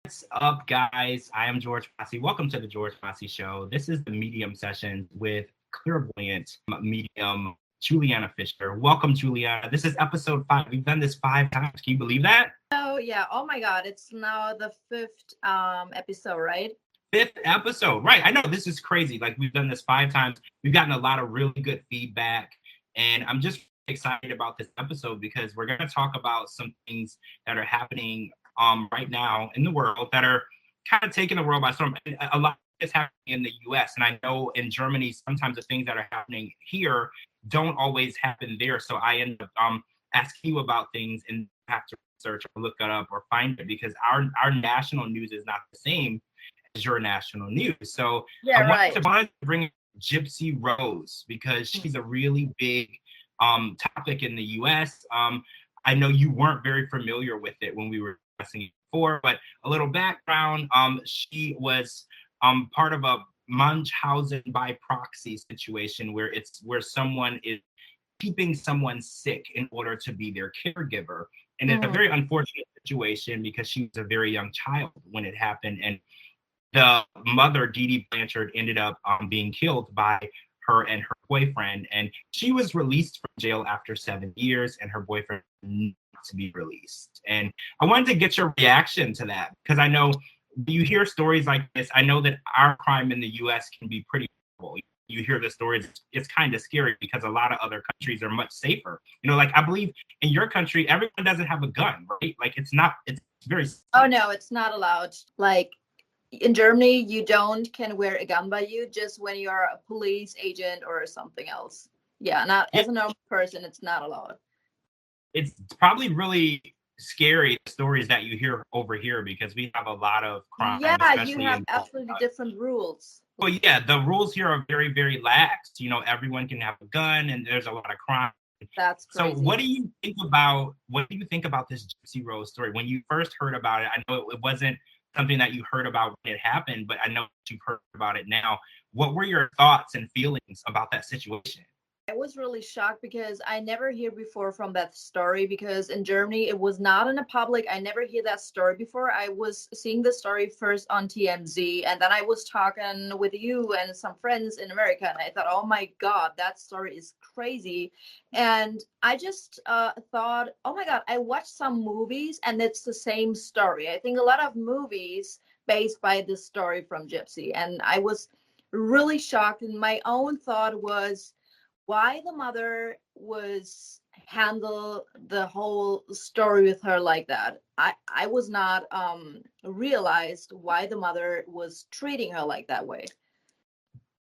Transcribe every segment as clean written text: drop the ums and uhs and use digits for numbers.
What's up, guys? I am George Mossey. Welcome to the George Mossey Show. This is the medium session with clairvoyant medium Giuliana Fischer. Welcome, Giuliana. This is episode 5. We've done this 5 times. Can you believe that? Oh, yeah. Oh, my God. It's now the 5th episode, right? 5th episode. Right. I know this is crazy. Like, we've done this 5 times. We've gotten a lot of really good feedback. And I'm just excited about this episode because we're going to talk about some things that are happening right now in the world that are kind of taking the world by storm. A lot is happening in the US, and I know in Germany sometimes the things that are happening here don't always happen there. So I end up asking you about things and have to research or look it up or find it because our national news is not the same as your national news. So yeah, I wanted to bring Gypsy Rose because she's a really big topic in the US. I know you weren't very familiar with it when we were discussing it before, but a little background, she was part of a Munchausen by proxy situation where someone is keeping someone sick in order to be their caregiver. And it's a very unfortunate situation because she was a very young child when it happened. And the mother, DeeDee Blanchard, ended up being killed by her and her boyfriend. And she was released from jail after 7 years, and her boyfriend not to be released. And I wanted to get your reaction to that because I know you hear stories like this. I know that our crime in the US can be pretty horrible. You hear the stories, it's kind of scary because a lot of other countries are much safer. You know, like I believe in your country, everyone doesn't have a gun, right? Like it's very. Oh, no, it's not allowed. Like in Germany, you can wear a gun by you just when you're a police agent or something else. Yeah, not as a normal person, it's not allowed. It's probably really scary stories that you hear over here because we have a lot of crime. Yeah, you have absolutely different rules. Well, yeah, the rules here are very, very lax. You know, everyone can have a gun, and there's a lot of crime. That's crazy. So, what do you think about this Gypsy Rose story when you first heard about it? I know it wasn't something that you heard about when it happened, but I know you've heard about it now. What were your thoughts and feelings about that situation? I was really shocked because I never hear before from that story because in Germany it was not in the public. I never hear that story before. I was seeing the story first on TMZ, and then I was talking with you and some friends in America, and I thought, oh my God, that story is crazy. And I just thought, oh my God, I watched some movies and it's the same story. I think a lot of movies based by this story from Gypsy, and I was really shocked. And my own thought was, why the mother was handle the whole story with her like that. I was not realized why the mother was treating her like that way.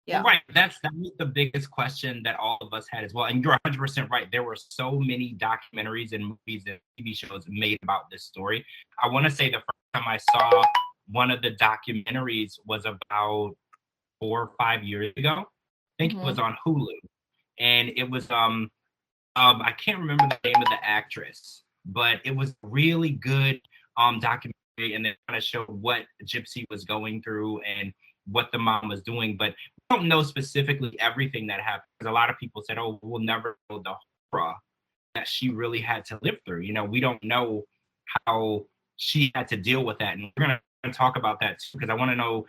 Yeah. Right. That was the biggest question that all of us had as well. And you're 100% right. There were so many documentaries and movies and TV shows made about this story. I want to say the first time I saw one of the documentaries was about 4 or 5 years ago. I think it was on Hulu. And it was I can't remember the name of the actress, but it was really good documentary, and it kind of showed what Gypsy was going through and what the mom was doing. But we don't know specifically everything that happened because a lot of people said, "Oh, we'll never know the horror that she really had to live through." You know, we don't know how she had to deal with that, and we're gonna talk about that too because I want to know.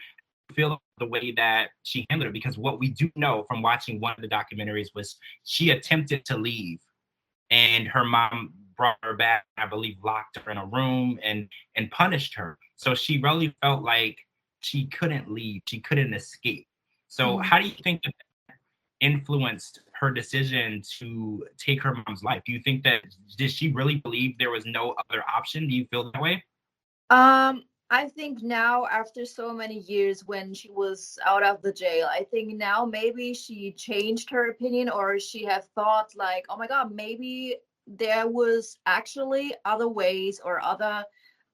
Feel the way that she handled it because what we do know from watching one of the documentaries was she attempted to leave and her mom brought her back, I believe locked her in a room and punished her. So she really felt like she couldn't leave, she couldn't escape. So how do you think that influenced her decision to take her mom's life? Do you think did she really believe there was no other option? Do you feel that way? I think now, after so many years when she was out of the jail, I think now maybe she changed her opinion, or she have thought like, oh my God, maybe there was actually other ways or other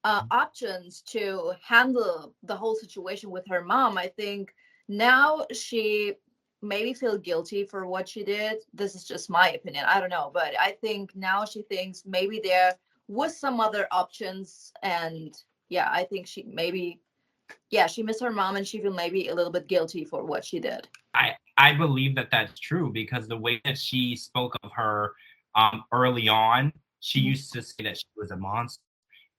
options to handle the whole situation with her mom. I think now she maybe feel guilty for what she did. This is just my opinion. I don't know. But I think now she thinks maybe there was some other options, and yeah, I think she missed her mom and she feel maybe a little bit guilty for what she did. I believe that that's true because the way that she spoke of her early on, she used to say that she was a monster.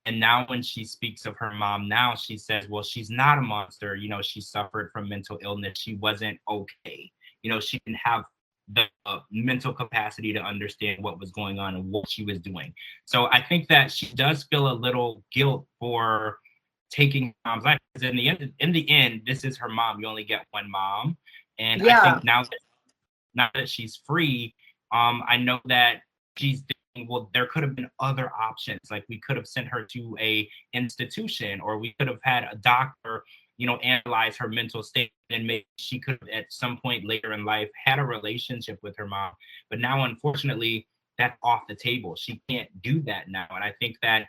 And now when she speaks of her mom now, she says, well, she's not a monster. You know, she suffered from mental illness. She wasn't okay. You know, she didn't have the mental capacity to understand what was going on and what she was doing. So I think that she does feel a little guilt for taking mom's life. Because in the end, this is her mom. You only get one mom. And I think now that she's free, I know that she's thinking, well, there could have been other options. Like we could have sent her to a institution, or we could have had a doctor, you know, analyze her mental state, and maybe she could have at some point later in life had a relationship with her mom. But now, unfortunately, that's off the table. She can't do that now. And I think that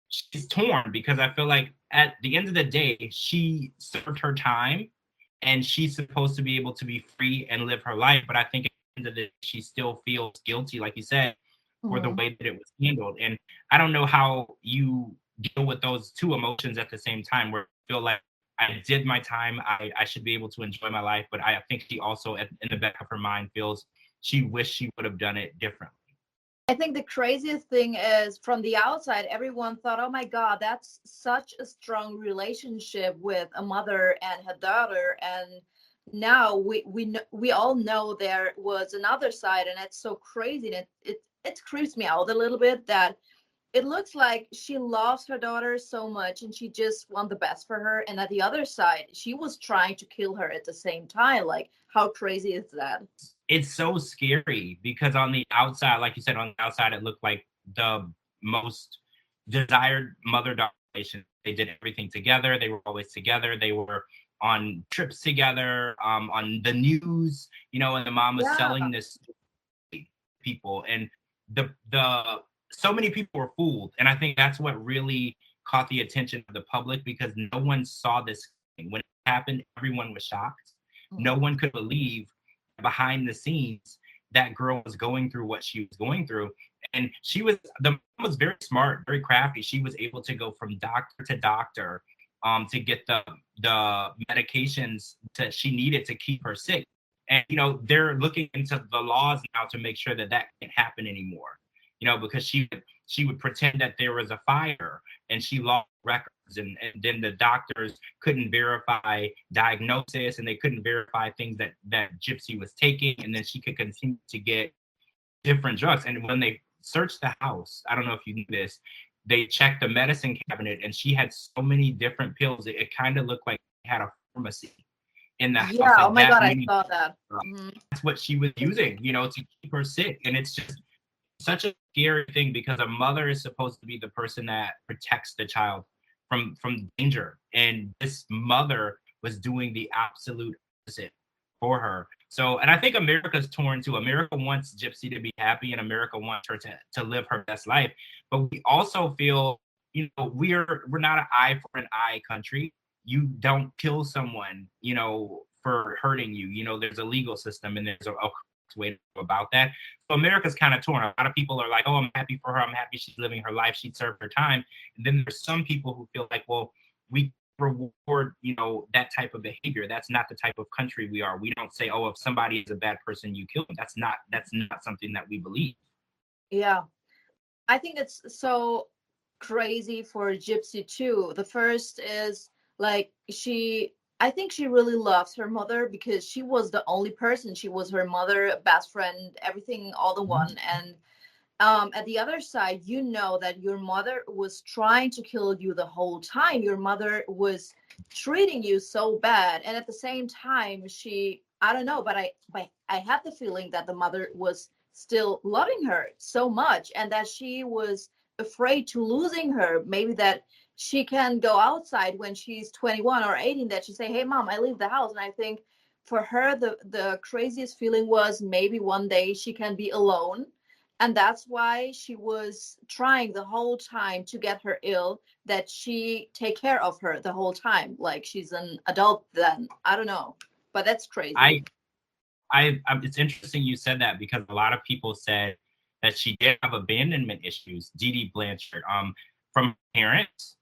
she's torn, because I feel like at the end of the day, she served her time and she's supposed to be able to be free and live her life. But I think at the end of the day, she still feels guilty, like you said, for the way that it was handled. And I don't know how you deal with those two emotions at the same time, where I feel like I did my time, I should be able to enjoy my life. But I think she also, in the back of her mind, feels she wished she would have done it differently. I think the craziest thing is, from the outside, everyone thought, oh my God, that's such a strong relationship with a mother and her daughter. And now we all know there was another side, and it's so crazy. And it creeps me out a little bit that it looks like she loves her daughter so much and she just want the best for her. And at the other side, she was trying to kill her at the same time. Like, how crazy is that? It's so scary, because on the outside, like you said, on the outside, it looked like the most desired mother-daughter relation. They did everything together. They were always together. They were on trips together, on the news, you know, and the mom was selling this to people. And the so many people were fooled. And I think that's what really caught the attention of the public, because no one saw this thing. When it happened, everyone was shocked. No one could believe behind the scenes that girl was going through what she was going through. And the mom was very smart, very crafty. She was able to go from doctor to doctor to get the medications that she needed to keep her sick. And, you know, they're looking into the laws now to make sure that can't happen anymore, you know, because she would pretend that there was a fire and she lost records. And then the doctors couldn't verify diagnosis, and they couldn't verify things that Gypsy was taking. And then she could continue to get different drugs. And when they searched the house, I don't know if you knew this, they checked the medicine cabinet, and she had so many different pills. It kind of looked like she had a pharmacy in the house. Yeah, oh my God, I saw that. That's what she was using, you know, to keep her sick. And it's just such a scary thing, because a mother is supposed to be the person that protects the child from danger. And this mother was doing the absolute opposite for her. So, and I think America's torn too. America wants Gypsy to be happy, and America wants her to live her best life. But we also feel, you know, we're not an eye for an eye country. You don't kill someone, you know, for hurting you. You know, there's a legal system, and there's a way to go about that. So America's kind of torn. A lot of people are like, oh, I'm happy for her. I'm happy she's living her life. She served her time. And then there's some people who feel like, well, we reward, you know, that type of behavior. That's not the type of country we are. We don't say, oh, if somebody is a bad person, you kill them. That's not something that we believe. Yeah. I think it's so crazy for Gypsy too. The first is like, I think she really loves her mother, because she was the only person. She was her mother, best friend, everything, all the one. And at the other side, you know that your mother was trying to kill you the whole time. Your mother was treating you so bad. And at the same time, I don't know, but I had the feeling that the mother was still loving her so much, and that she was afraid to losing her. Maybe that she can go outside when she's 21 or 18, that she say, hey mom, I leave the house. And I think for her, the craziest feeling was maybe one day she can be alone. And that's why she was trying the whole time to get her ill, that she take care of her the whole time. Like she's an adult then. I don't know, but that's crazy. It's interesting you said that, because a lot of people said that she did have abandonment issues, DeeDee Blanchard, from parents.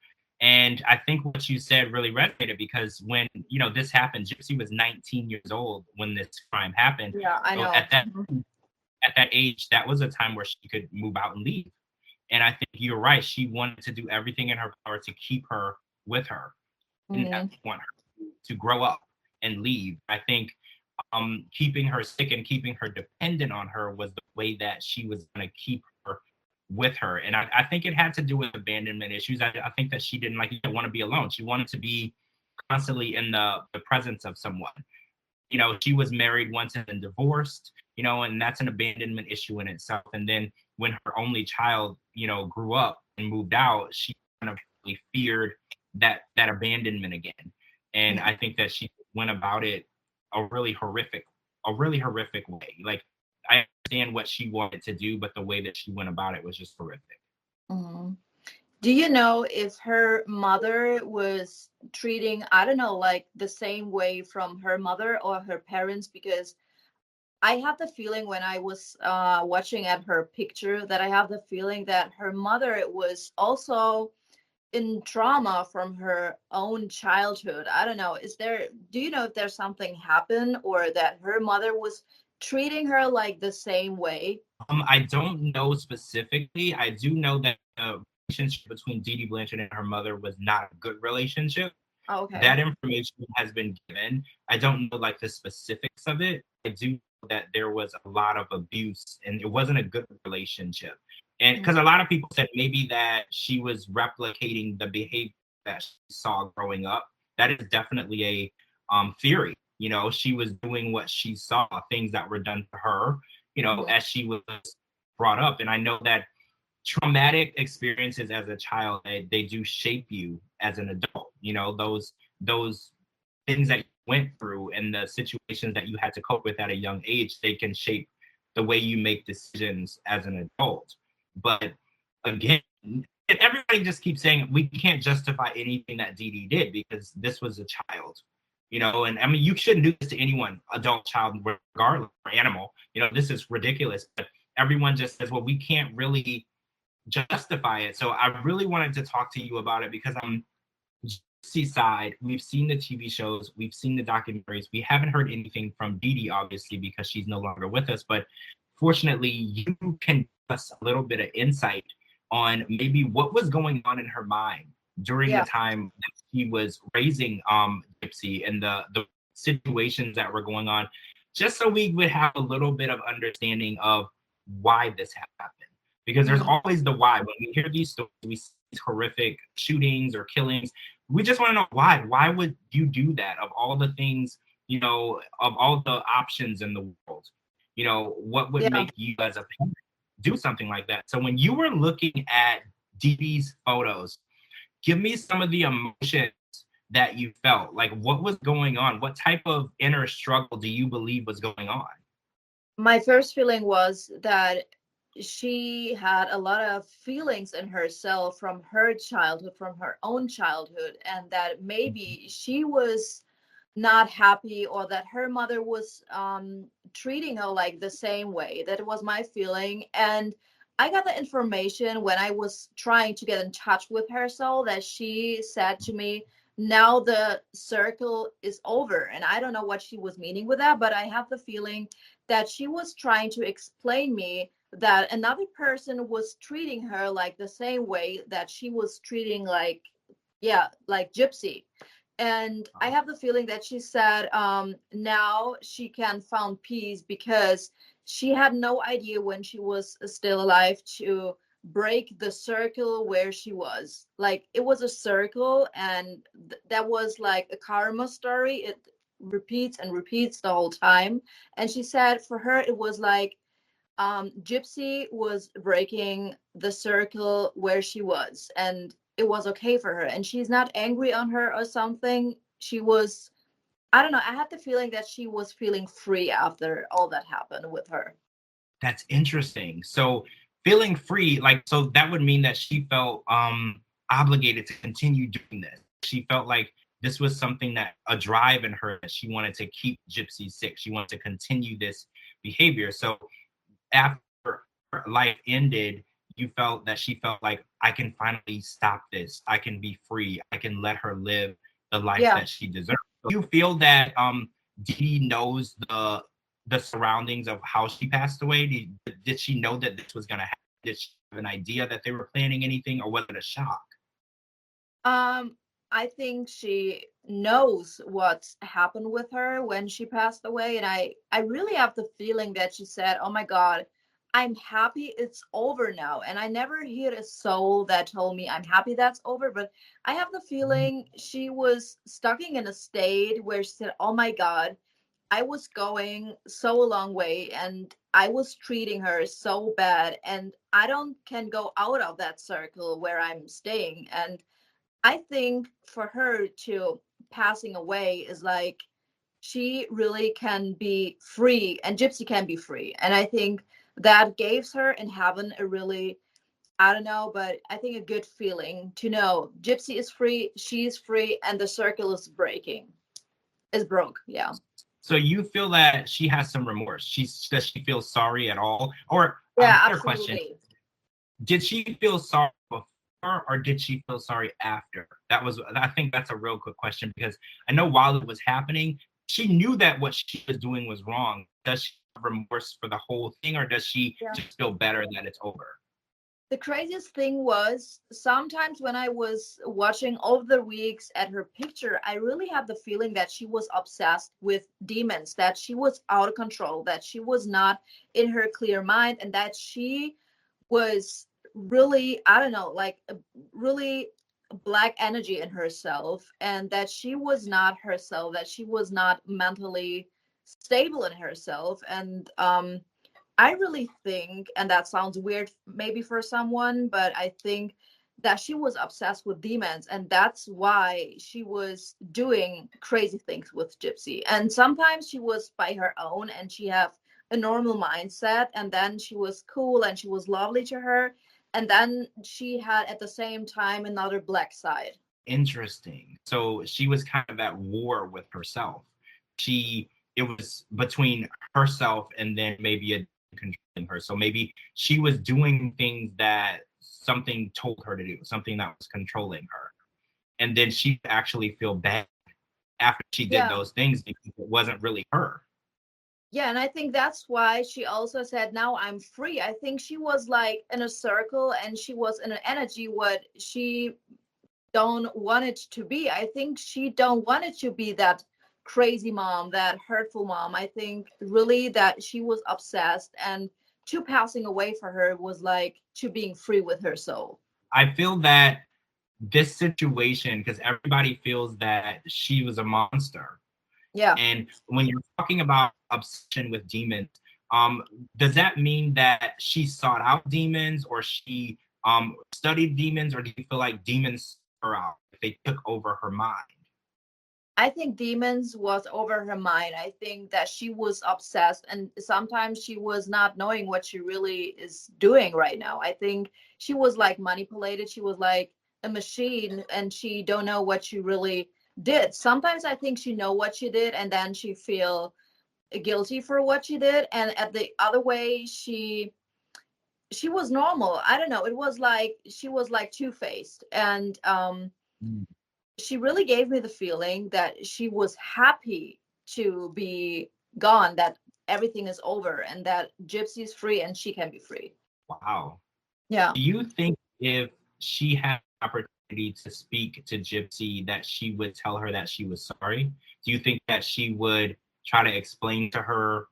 And I think what you said really resonated, because when, you know, this happened, Gypsy was 19 years old when this crime happened. Yeah, I know. At that age, that was a time where she could move out and leave. And I think you're right. She wanted to do everything in her power to keep her with her, and want her to grow up and leave. I think keeping her sick and keeping her dependent on her was the way that she was going to keep her with her. And I think it had to do with abandonment issues. I think that she didn't want to be alone. She wanted to be constantly in the presence of someone. You know, she was married once and then divorced, you know, and that's an abandonment issue in itself. And then when her only child, you know, grew up and moved out, she kind of really feared that abandonment again. And I think that she went about it a really horrific way. Like, I understand what she wanted to do, but the way that she went about it was just horrific. Mm-hmm. Do you know if her mother was treating, I don't know, like the same way from her mother or her parents? Because I have the feeling when I was watching at her picture that I have the feeling that her mother was also in trauma from her own childhood. I don't know. Do you know if there's something happened or that her mother was treating her like the same way? I don't know specifically. I do know that the relationship between DeeDee Blanchard and her mother was not a good relationship. Oh, okay. That information has been given. I don't know like the specifics of it. I do know that there was a lot of abuse and it wasn't a good relationship. And because a lot of people said maybe that she was replicating the behavior that she saw growing up. That is definitely a theory. You know, she was doing what she saw, things that were done to her, you know, as she was brought up. And I know that traumatic experiences as a child, they do shape you as an adult. You know, those things that you went through and the situations that you had to cope with at a young age, they can shape the way you make decisions as an adult. But again, everybody just keeps saying we can't justify anything that DeeDee did because this was a child, you know. And I mean, you shouldn't do this to anyone, adult, child, regardless, or animal. You know, this is ridiculous. But everyone just says, well, we can't really justify it. So I really wanted to talk to you about it because I'm side. We've seen the TV shows, we've seen the documentaries. We haven't heard anything from DeeDee, obviously, because she's no longer with us. But fortunately, you can give us a little bit of insight on maybe what was going on in her mind during the time that she was raising Gypsy and the situations that were going on, just so we would have a little bit of understanding of why this happened. Because there's always the why. When we hear these stories, we see these horrific shootings or killings. We just want to know why. Why would you do that? Of all the things, you know, of all the options in the world, you know, what would make you as a parent do something like that? So when you were looking at DeeDee's photos, give me some of the emotions that you felt. Like, what was going on? What type of inner struggle do you believe was going on? My first feeling was that she had a lot of feelings in herself from her childhood, from her own childhood, and that maybe she was not happy or that her mother was treating her like the same way. That was my feeling. And I got the information when I was trying to get in touch with her, so that she said to me, now the circle is over. And I don't know what she was meaning with that, but I have the feeling that she was trying to explain me that another person was treating her like the same way that she was treating like Gypsy. And I have the feeling that she said now she can find peace because she had no idea when she was still alive to break the circle where she was. Like, it was a circle, and that was like a karma story. It repeats and repeats the whole time. And she said for her it was like Gypsy was breaking the circle where she was, and it was okay for her, and she's not angry on her or something. She was, I don't know, I had the feeling that she was feeling free after all that happened with her. That's interesting. So feeling free, like, so that would mean that she felt obligated to continue doing this. She felt like this was something that a drive in her, that she wanted to keep Gypsy sick. She wanted to continue this behavior. So after her life ended, she felt like, I can finally stop this. I can be free. I can let her live the life that she deserves. Do you feel that DeeDee knows the surroundings of how she passed away? Did she know that this was going to happen? Did she an idea that they were planning anything, or was it a shock? I think she knows what's happened with her when she passed away. And I really have the feeling that she said, oh my God, I'm happy it's over now. And I never heard a soul that told me I'm happy that's over. But I have the feeling she was stuck in a state where she said, oh my God, I was going so a long way and I was treating her so bad. And I don't can go out of that circle where I'm staying. And I think for her to passing away is like she really can be free and Gypsy can be free. And I think that gives her in heaven a really, I don't know, but I think a good feeling to know Gypsy is free, she's free, and the circle is breaking. Is broke, yeah. So you feel that she has some remorse? Does she feel sorry at all? Or yeah, another question: did she feel sorry before, or did she feel sorry after? I think that's a real quick question, because I know while it was happening, she knew that what she was doing was wrong. Does she have remorse for the whole thing, or does she just feel better that it's over? The craziest thing was sometimes when I was watching over the weeks at her picture, I really had the feeling that she was obsessed with demons, that she was out of control, that she was not in her clear mind, and that she was really, I don't know, like a really black energy in herself, and that she was not herself, that she was not mentally stable in herself. And I really think, and that sounds weird maybe for someone, but I think that she was obsessed with demons, and that's why she was doing crazy things with Gypsy. And sometimes she was by her own and she had a normal mindset, and then she was cool and she was lovely to her. And then she had at the same time another black side. Interesting. So she was kind of at war with herself. It was between herself and then maybe a controlling her. So maybe she was doing things that something told her to do, something that was controlling her. And then she actually feel bad after she did those things because it wasn't really her. Yeah, and I think that's why she also said, now I'm free. I think she was like in a circle and she was in an energy what she don't want it to be. I think she don't want it to be that crazy mom, that hurtful mom. I think really that she was obsessed, and to passing away for her was like to being free with her soul. I feel that this situation, because everybody feels that she was a monster. Yeah. And when you're talking about obsession with demons, does that mean that she sought out demons, or she studied demons, or do you feel like demons her out, they took over her mind? I think demons was over her mind. I think that she was obsessed, and sometimes she was not knowing what she really is doing right now. I think she was like manipulated. She was like a machine, and she don't know what she really did. Sometimes I think she know what she did, and then she feel guilty for what she did. And at the other way, she was normal. I don't know. It was like she was like two-faced, and she really gave me the feeling that she was happy to be gone, that everything is over, and that Gypsy's free and she can be free. Wow. Yeah. Do you think if she had an opportunity to speak to Gypsy, that she would tell her that she was sorry? Do you think that she would try to explain to her,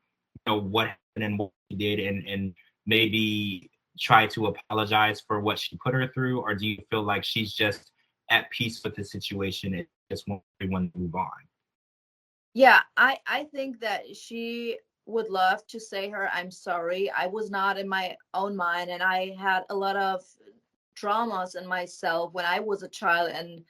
what happened and what she did, and maybe try to apologize for what she put her through? Or do you feel like she's just at peace with the situation and just want everyone to move on? Yeah, I think that she would love to say her, I'm sorry. I was not in my own mind, and I had a lot of traumas in myself when I was a child, and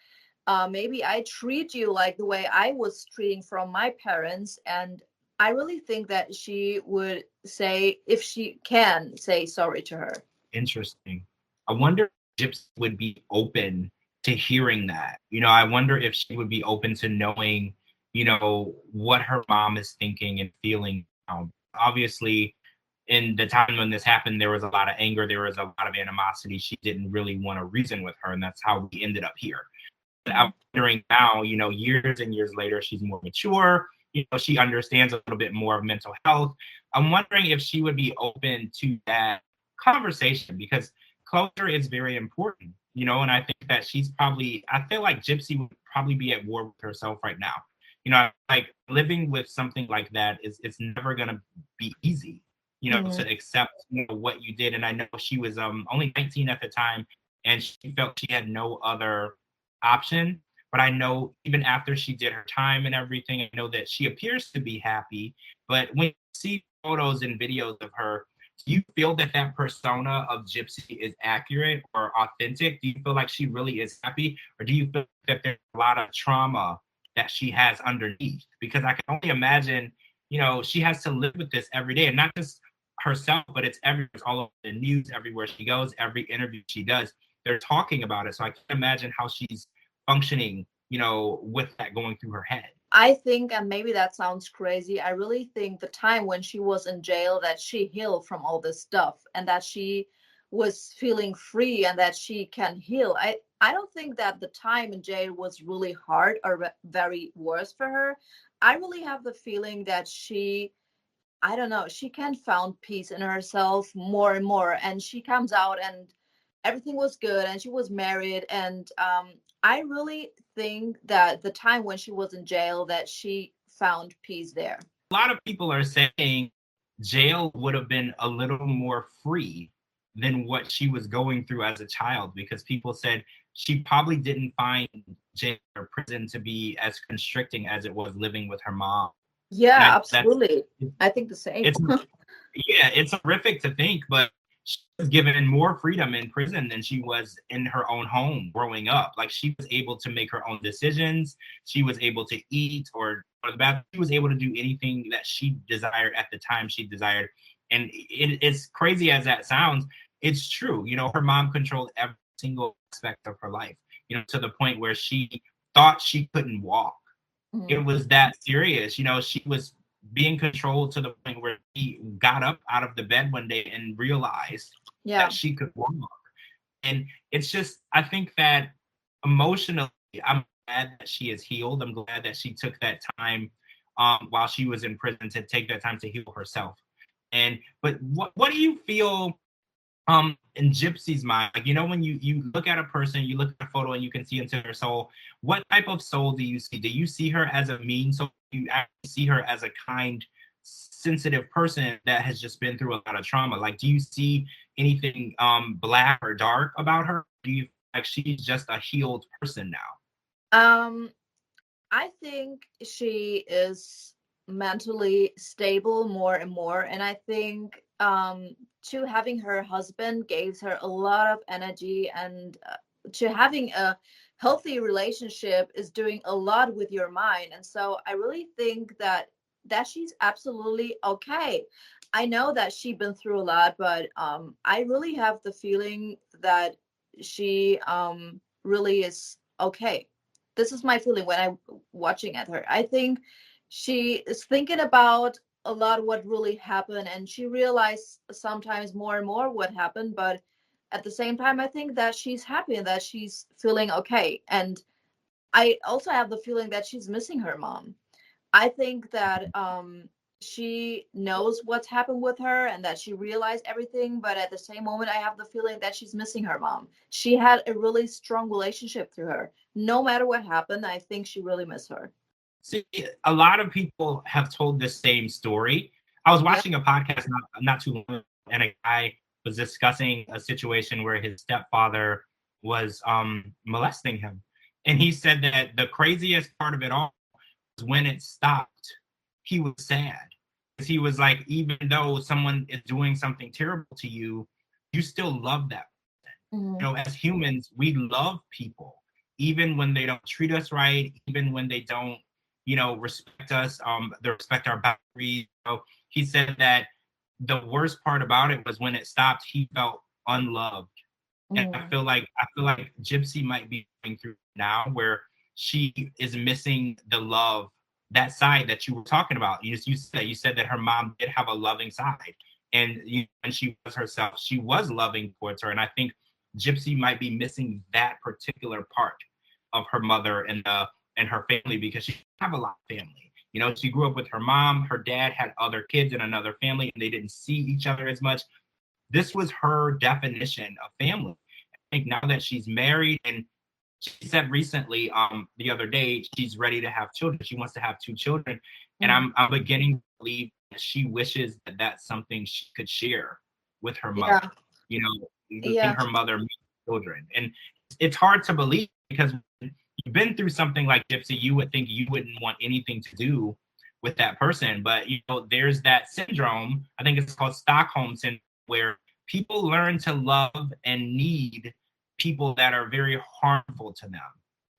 maybe I treat you like the way I was treating from my parents. And I really think that she would say, if she can, say sorry to her. Interesting. I wonder if Gypsy would be open to hearing that. I wonder if she would be open to knowing, what her mom is thinking and feeling. Obviously, in the time when this happened, there was a lot of anger, there was a lot of animosity. She didn't really want to reason with her, and that's how we ended up here. But I'm wondering now, years and years later, she's more mature. She understands a little bit more of mental health. I'm wondering if she would be open to that conversation, because closure is very important, you know, and I think that I feel like Gypsy would probably be at war with herself right now. You know, like living with something like that it's never gonna be easy, you know, to accept, you know, what you did. And I know she was only 19 at the time, and she felt she had no other option. But I know even after she did her time and everything, I know that she appears to be happy. But when you see photos and videos of her, do you feel that that persona of Gypsy is accurate or authentic? Do you feel like she really is happy? Or do you feel that there's a lot of trauma that she has underneath? Because I can only imagine, you know, she has to live with this every day, and not just herself, but it's everywhere, it's all over the news, everywhere she goes, every interview she does, they're talking about it. So I can't imagine how she's functioning, you know, with that going through her head. I think, and maybe that sounds crazy, I really think the time when she was in jail, that she healed from all this stuff and that she was feeling free and that she can heal. I don't think that the time in jail was really hard or very worse for her. I really have the feeling that I don't know, she can found peace in herself more and more. And she comes out and everything was good and she was married. And I really think that the time when she was in jail, that she found peace there. A lot of people are saying jail would have been a little more free than what she was going through as a child, because people said she probably didn't find jail or prison to be as constricting as it was living with her mom. Yeah, absolutely. I think the same. It's horrific to think, but she was given more freedom in prison than she was in her own home growing up. Like, she was able to make her own decisions. She was able to eat or the bathroom. She was able to do anything that she desired at the time she desired. And it's crazy as that sounds, it's true. You know, her mom controlled every single aspect of her life, you know, to the point where she thought she couldn't walk. It was that serious. You know, she was being controlled to the point where she got up out of the bed one day and realized that she could walk. And it's just, I think that emotionally, I'm glad that she is healed. I'm glad that she took that time while she was in prison to take that time to heal herself. But what do you feel in Gypsy's mind? Like, you know, when you look at a person, you look at a photo and you can see into their soul, what type of soul do you see? Do you see her as a mean soul? Do you actually see her as a kind, sensitive person that has just been through a lot of trauma? Like, do you see anything black or dark about her? Do you like she's just a healed person now? I think she is mentally stable more and more, and I think to having her husband gave her a lot of energy, and to having a healthy relationship is doing a lot with your mind. And so I really think that she's absolutely okay. I know that she's been through a lot, but I really have the feeling that she really is okay. This is my feeling when I'm watching at her. I think she is thinking about a lot what really happened, and she realized sometimes more and more what happened, but at the same time I think that she's happy and that she's feeling okay. And I also have the feeling that she's missing her mom. I think that she knows what's happened with her and that she realized everything, but at the same moment I have the feeling that she's missing her mom. She had a really strong relationship through her. No matter what happened, I think she really missed her. See, a lot of people have told the same story. I was watching a podcast not too long ago, and a guy was discussing a situation where his stepfather was molesting him. And he said that the craziest part of it all was when it stopped, he was sad. Because he was like, even though someone is doing something terrible to you, you still love that person. You know, as humans, we love people, even when they don't treat us right, even when they don't, you know, respect us, they respect our boundaries. So he said that the worst part about it was when it stopped, he felt unloved. And I feel like Gypsy might be going through now, where she is missing the love, that side that you were talking about. You said that her mom did have a loving side, and when she was herself, she was loving towards her. And I think Gypsy might be missing that particular part of her mother and her family, because she didn't have a lot of family. You know, she grew up with her mom. Her dad had other kids in another family, and they didn't see each other as much. this was her definition of family. I think now that she's married, and she said recently, the other day, she's ready to have children. She wants to have 2 children. And I'm beginning to believe that she wishes that that's something she could share with her mother, you know, and her mother made children. And it's hard to believe, because when you've been through something like Gypsy, you would think you wouldn't want anything to do with that person. But, you know, there's that syndrome, I think it's called Stockholm syndrome, where people learn to love and need people that are very harmful to them.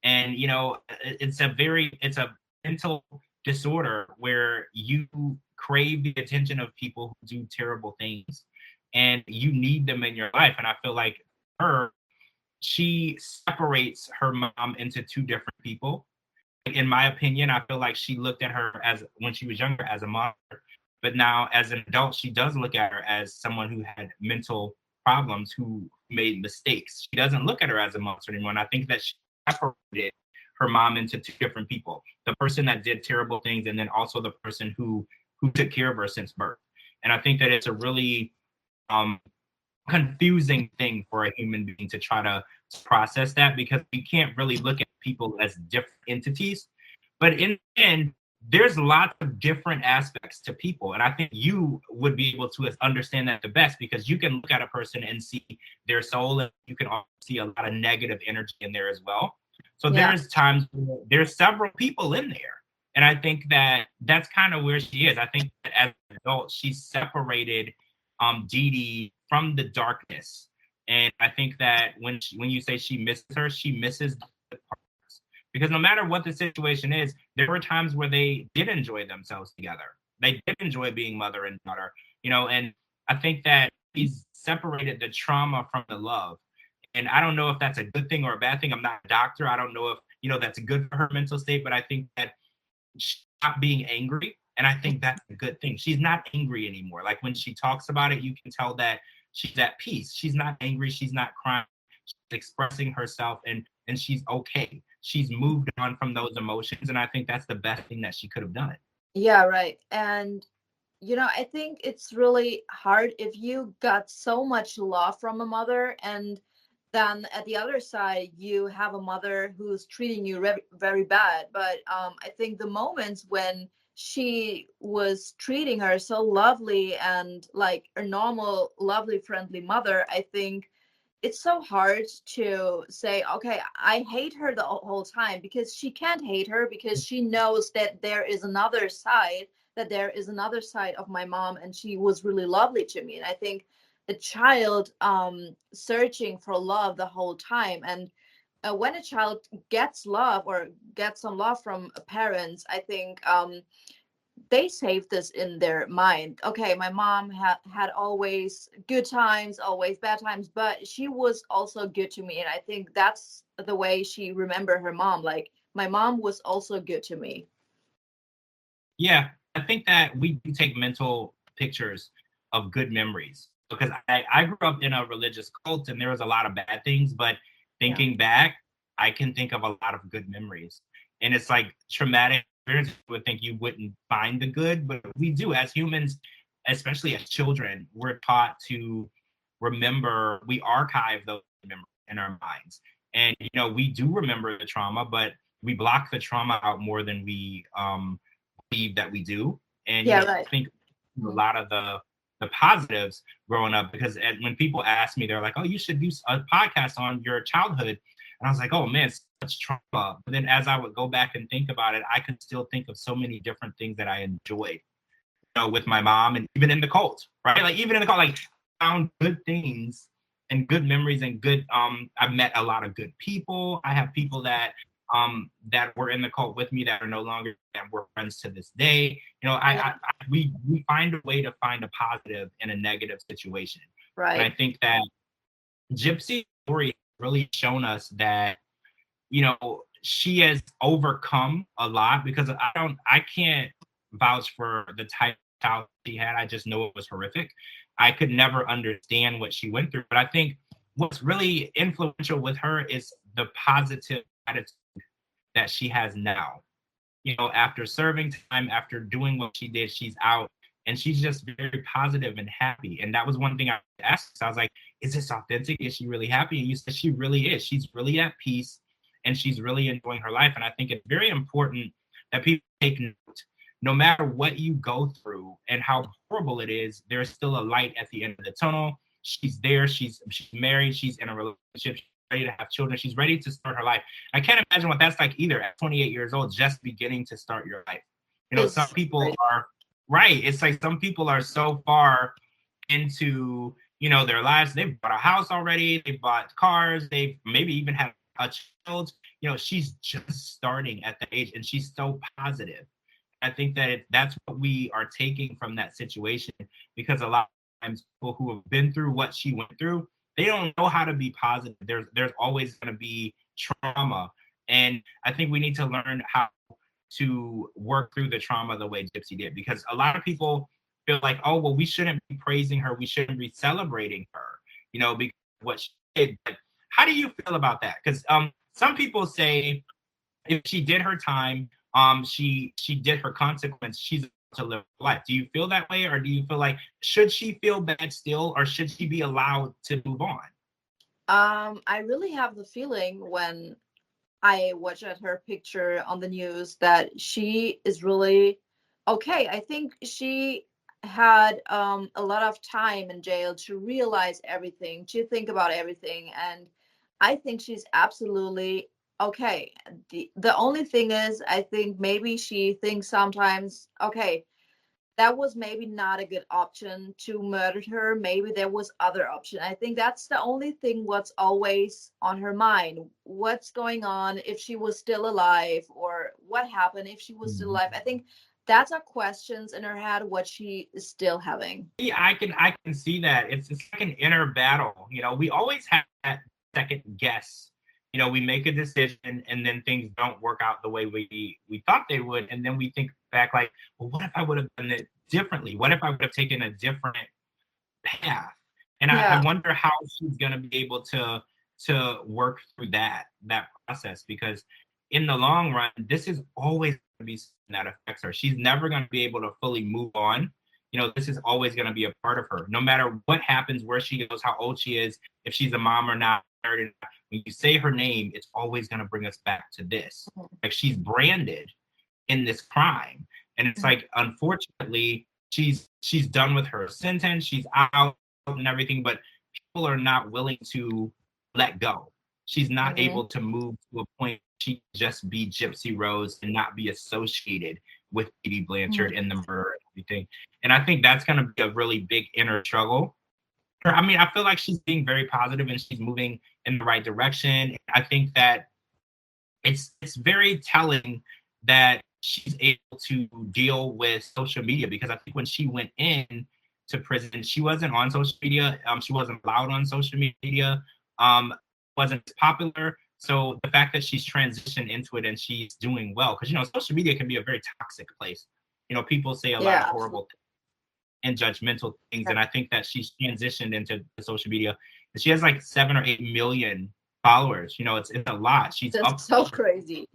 And, you know, it's a mental disorder where you crave the attention of people who do terrible things, and you need them in your life. And I feel like she separates her mom into 2 different people. In my opinion, I feel like she looked at her as, when she was younger, as a mother, but now as an adult, she does look at her as someone who had mental problems, who made mistakes. She doesn't look at her as a monster anymore. And I think that she separated her mom into 2 different people: the person that did terrible things, and then also the person who took care of her since birth. And I think that it's a really confusing thing for a human being to try to process that, because you can't really look at people as different entities. But in the end, there's lots of different aspects to people. And I think you would be able to understand that the best, because you can look at a person and see their soul, and you can also see a lot of negative energy in there as well. So there's times where there's several people in there. And I think that that's kind of where she is. I think that as an adult, she's separated DeeDee from the darkness. And I think that when you say she misses her, she misses the parts. Because no matter what the situation is, there were times where they did enjoy themselves together. They did enjoy being mother and daughter, you know, and I think that he's separated the trauma from the love. And I don't know if that's a good thing or a bad thing. I'm not a doctor. I don't know if, you know, that's good for her mental state, but I think that she's not being angry. And I think that's a good thing. She's not angry anymore. Like when she talks about it, you can tell that she's at peace. She's not angry. She's not crying. She's expressing herself, and she's okay. She's moved on from those emotions. And I think that's the best thing that she could have done. Yeah, right. And, you know, I think it's really hard if you got so much love from a mother, and then at the other side, you have a mother who's treating you very bad. But I think the moments when she was treating her so lovely and like a normal, lovely, friendly mother, I think it's so hard to say, okay, I hate her the whole time, because she can't hate her, because she knows that there is another side, of my mom, and she was really lovely to me. And I think a child searching for love the whole time, and when a child gets love or gets some love from parents, I think they save this in their mind. Okay, my mom had always good times, always bad times, but she was also good to me. And I think that's the way she remembered her mom. Like, my mom was also good to me. Yeah, I think that we do take mental pictures of good memories, because I grew up in a religious cult, and there was a lot of bad things, but thinking back, I can think of a lot of good memories. And it's like traumatic experience, would think you wouldn't find the good, but we do. As humans, especially as children, we're taught to remember. We archive those memories in our minds, and you know, we do remember the trauma, but we block the trauma out more than we believe that we do. And you know, I think a lot of the positives growing up, because when people ask me, they're like, oh, you should do a podcast on your childhood. And I was like, oh man, such trauma. But then as I would go back and think about it, I could still think of so many different things that I enjoyed, you know, with my mom, and even in the cult, right? Like even in the cult, like found good things and good memories and good, I've met a lot of good people. I have people that were in the cult with me that are no longer, that we're friends to this day. You know, we find a way to find a positive in a negative situation. Right. And I think that Gypsy's story really shown us that, you know, she has overcome a lot, because I can't vouch for the type of child she had. I just know it was horrific. I could never understand what she went through. But I think what's really influential with her is the positive attitude that she has now. You know, after serving time, after doing what she did, she's out and she's just very positive and happy. And that was one thing I asked. So I was like, is this authentic? Is she really happy? And you said she really is. She's really at peace and she's really enjoying her life. And I think it's very important that people take note. No matter what you go through and how horrible it is, there's still a light at the end of the tunnel. She's there. She's married. She's in a relationship. She's ready to have children. She's ready to start her life. I can't imagine what that's like either at 28 years old, just beginning to start your life. You know, some people are right. It's like some people are so far into, you know, their lives. They've bought a house already. They've bought cars. They've maybe even had a child. You know, she's just starting at the age, and she's so positive. I think that that's what we are taking from that situation, because a lot of times people who have been through what she went through, they don't know how to be positive. There's always going to be trauma. And I think we need to learn how to work through the trauma the way Gypsy did, because a lot of people feel like, oh, well, we shouldn't be praising her. We shouldn't be celebrating her, you know, because of what she did. But how do you feel about that? Because some people say if she did her time, she did her consequence, she's to live life. Do you feel that way? Or do you feel like, should she feel bad still, or should she be allowed to move on? I really have the feeling when I watch at her picture on the news that she is really okay. I think she had a lot of time in jail to realize everything, to think about everything, and I think she's absolutely okay. The only thing is, I think maybe she thinks sometimes, okay, that was maybe not a good option to murder her. Maybe there was other option. I think that's the only thing what's always on her mind. What's going on if she was still alive, or what happened if she was still alive? I think that's our questions in her head, what she is still having. Yeah, I can see that. It's like an inner battle. You know, we always have that second guess. You know, we make a decision and then things don't work out the way we thought they would. And then we think back like, well, what if I would have done it differently? What if I would have taken a different path? And I wonder how she's going to be able to work through that process, because in the long run, this is always going to be something that affects her. She's never going to be able to fully move on. You know, this is always going to be a part of her, no matter what happens, where she goes, how old she is, if she's a mom or not. When you say her name, it's always going to bring us back to this. Like, she's branded in this crime. And it's like, unfortunately, she's done with her sentence. She's out and everything, but people are not willing to let go. She's not able to move to a point she can just be Gypsy Rose and not be associated with DeeDee Blanchard and the murder and everything. And I think that's going to be a really big inner struggle. I mean, I feel like she's being very positive and she's moving in the right direction. I think that it's very telling that she's able to deal with social media, because I think when she went in to prison, she wasn't on social media. She wasn't allowed on social media. Wasn't popular. So the fact that she's transitioned into it and she's doing well, because, you know, social media can be a very toxic place. You know, people say a lot of horrible things and judgmental things. And I think that she's transitioned into social media. And she has like 7 or 8 million followers. You know, it's a lot. She's That's so crazy.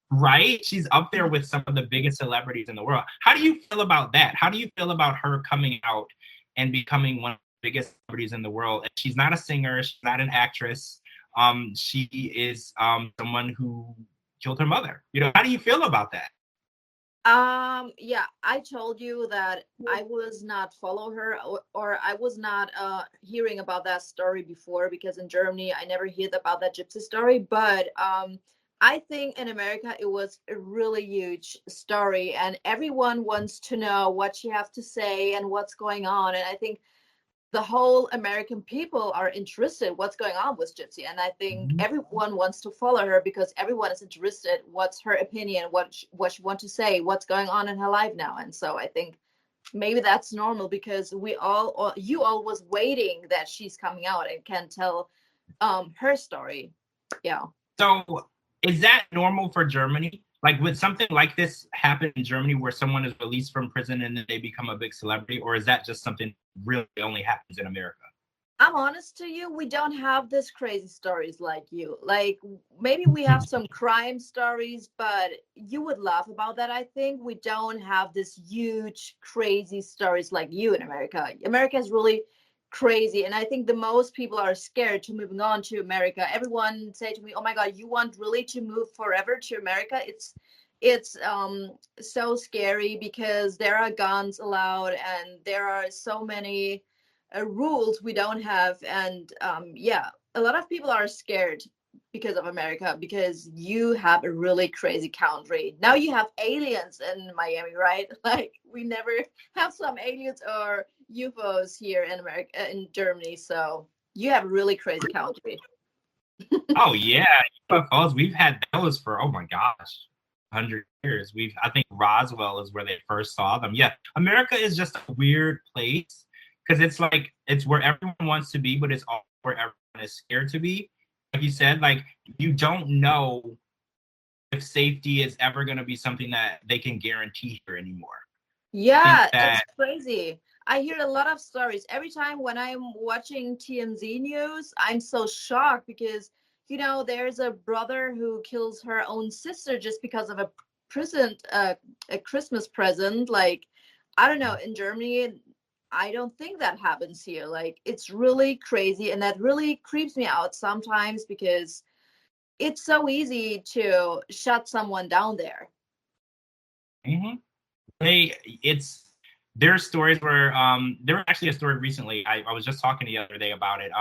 Right? She's up there with some of the biggest celebrities in the world. How do you feel about that? How do you feel about her coming out and becoming one of the biggest celebrities in the world? She's not a singer. She's not an actress. She is someone who killed her mother. You know, how do you feel about that? Yeah, I told you that I was not follow her, or I was not hearing about that story before, because in Germany I never heard about that Gypsy story. But I think in America it was a really huge story, and everyone wants to know what she has to say and what's going on. And I think the whole American people are interested what's going on with Gypsy. And I think everyone wants to follow her because everyone is interested. What's her opinion? What she wants to say? What's going on in her life now? And so I think maybe that's normal, because you all was waiting that she's coming out and can tell her story. Yeah. So is that normal for Germany? Like, would something like this happen in Germany where someone is released from prison and then they become a big celebrity? Or is that just something really only happens in America? I'm honest to you, we don't have this crazy stories like you. Like maybe we have some crime stories, but you would laugh about that. I think we don't have this huge crazy stories like you in America. America is really crazy, and I think the most people are scared to moving on to America. Everyone say to me, "Oh my God, you want really to move forever to America?" It's so scary because there are guns allowed and there are so many rules we don't have, and yeah, a lot of people are scared because of America, because you have a really crazy country. Now you have aliens in Miami, right? Like we never have some aliens or UFOs here in America, in Germany. So you have a really crazy country. Oh yeah, UFOs. We've had those for, oh my gosh, 100 years. I think Roswell is where they first saw them. Yeah, America is just a weird place because it's like it's where everyone wants to be, but it's all where everyone is scared to be. Like you said, like you don't know if safety is ever going to be something that they can guarantee here anymore. I think Yeah, it's that. crazy. I hear a lot of stories. Every time when I'm watching TMZ news, I'm so shocked because, there's a brother who kills her own sister just because of a Christmas present. Like, I don't know, in Germany, I don't think that happens here. Like, it's really crazy, and that really creeps me out sometimes because it's so easy to shut someone down there. Mhm. It's there's stories where there was actually a story recently. I was just talking the other day about it.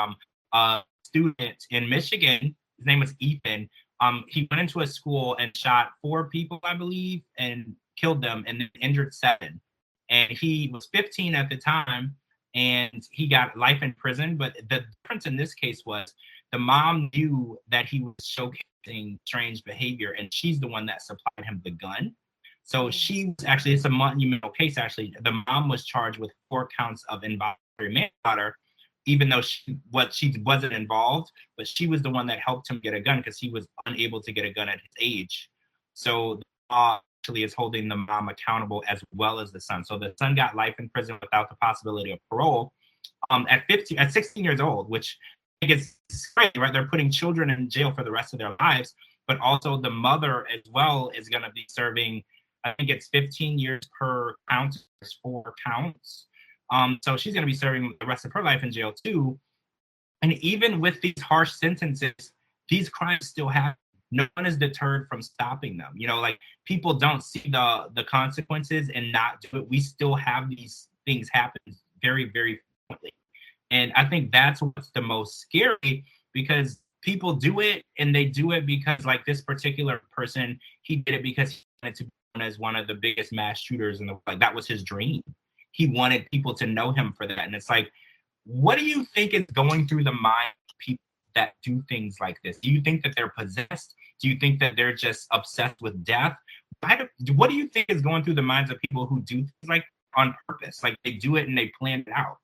A student in Michigan, his name was Ethan. He went into a school and shot 4 people, I believe, and killed them and then injured 7. And he was 15 at the time, and he got life in prison. But the difference in this case was the mom knew that he was showcasing strange behavior, and she's the one that supplied him the gun. So she was actually, it's a monumental case actually. The mom was charged with 4 counts of involuntary manslaughter, even though she wasn't involved, but she was the one that helped him get a gun because he was unable to get a gun at his age. So the law actually is holding the mom accountable as well as the son. So the son got life in prison without the possibility of parole at 16 years old, which I think is crazy, right? They're putting children in jail for the rest of their lives, but also the mother as well is going to be serving, I think it's 15 years per count, 4 counts. So she's going to be serving the rest of her life in jail too. And even with these harsh sentences, these crimes still happen. No one is deterred from stopping them. Like people don't see the consequences and not do it. We still have these things happen very, very frequently. And I think that's what's the most scary, because people do it and they do it because, like, this particular person, he did it because he wanted to be known as one of the biggest mass shooters in the world. Like, that was his dream. He wanted people to know him for that. And it's like, what do you think is going through the mind of people that do things like this? Do you think that they're possessed? Do you think that they're just obsessed with death? What do you think is going through the minds of people who do things like on purpose? Like they do it and they plan it out.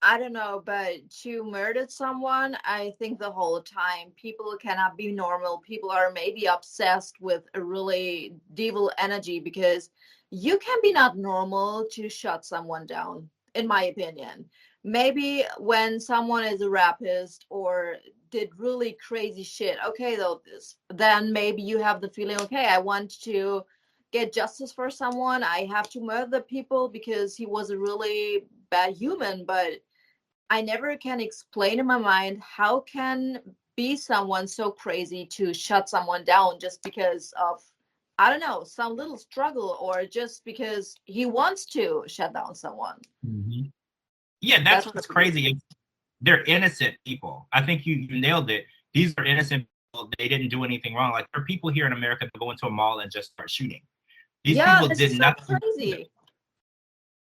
I don't know, but to murder someone, I think the whole time people cannot be normal. People are maybe obsessed with a really devil energy, because you can be not normal to shut someone down, in my opinion. Maybe when someone is a rapist or did really crazy shit, okay, though, then maybe you have the feeling, okay, I want to get justice for someone. I have to murder the people because he was a really bad human. But I never can explain in my mind how can be someone so crazy to shut someone down just because of, I don't know, some little struggle, or just because he wants to shut down someone. Mm-hmm. Yeah, that's That's what's crazy. crazy. They're innocent people. I think you nailed it. These are innocent people. They didn't do anything wrong. Like, there are people here in America that go into a mall and just start shooting. These Yeah, people this did is so nothing. crazy.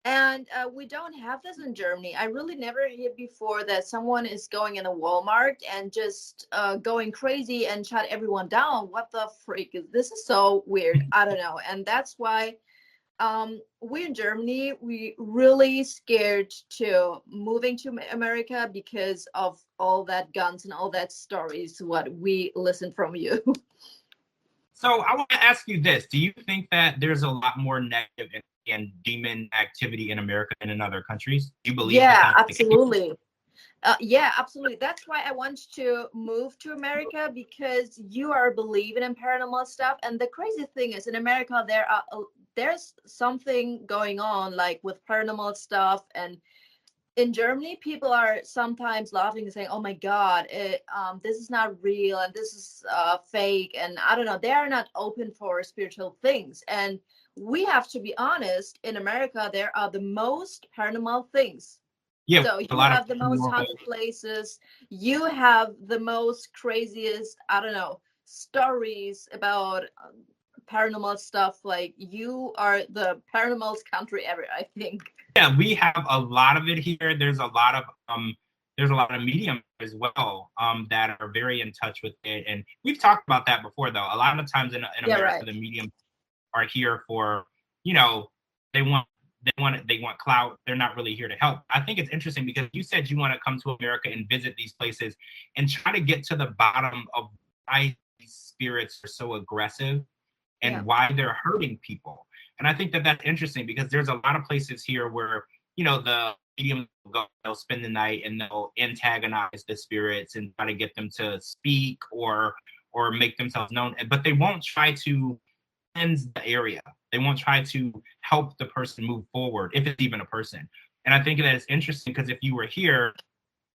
And we don't have this in Germany. I really never hear before that someone is going in a Walmart and just going crazy and shut everyone down. What the freak is this? Is so weird. I don't know. And that's why we in Germany, we really scared to moving to America because of all that guns and all that stories, what we listen from you. So I want to ask you this. Do you think that there's a lot more negative and demon activity in America than in other countries? Do you believe that Yeah, that's the case? absolutely. Yeah, absolutely. That's why I want to move to America, because you are believing in paranormal stuff. And the crazy thing is, in America, there's something going on like with paranormal stuff. And in Germany, people are sometimes laughing and saying, "Oh my God, this is not real and this is fake." And I don't know, they are not open for spiritual things. And we have to be honest. In America, there are the most paranormal things. Yeah, So a you lot of have the most haunted places. You have the most craziest, I don't know, stories about paranormal stuff. Like, you are the paranormal country ever, I think. yeah, we have a lot of it here. There's a lot of mediums as well that are very in touch with it, and we've talked about that before. Though a lot of times in Yeah, America, right. the mediums are here for, you know, they want they want clout. They're not really here to help. I think it's interesting because you said you want to come to America and visit these places and try to get to the bottom of why these spirits are so aggressive Yeah. and why they're hurting people. And I think that that's interesting because there's a lot of places here where, the mediums will go, they'll spend the night and they'll antagonize the spirits and try to get them to speak or make themselves known, but they won't try to cleanse the area. They won't try to help the person move forward, if it's even a person. And I think that it's interesting because if you were here,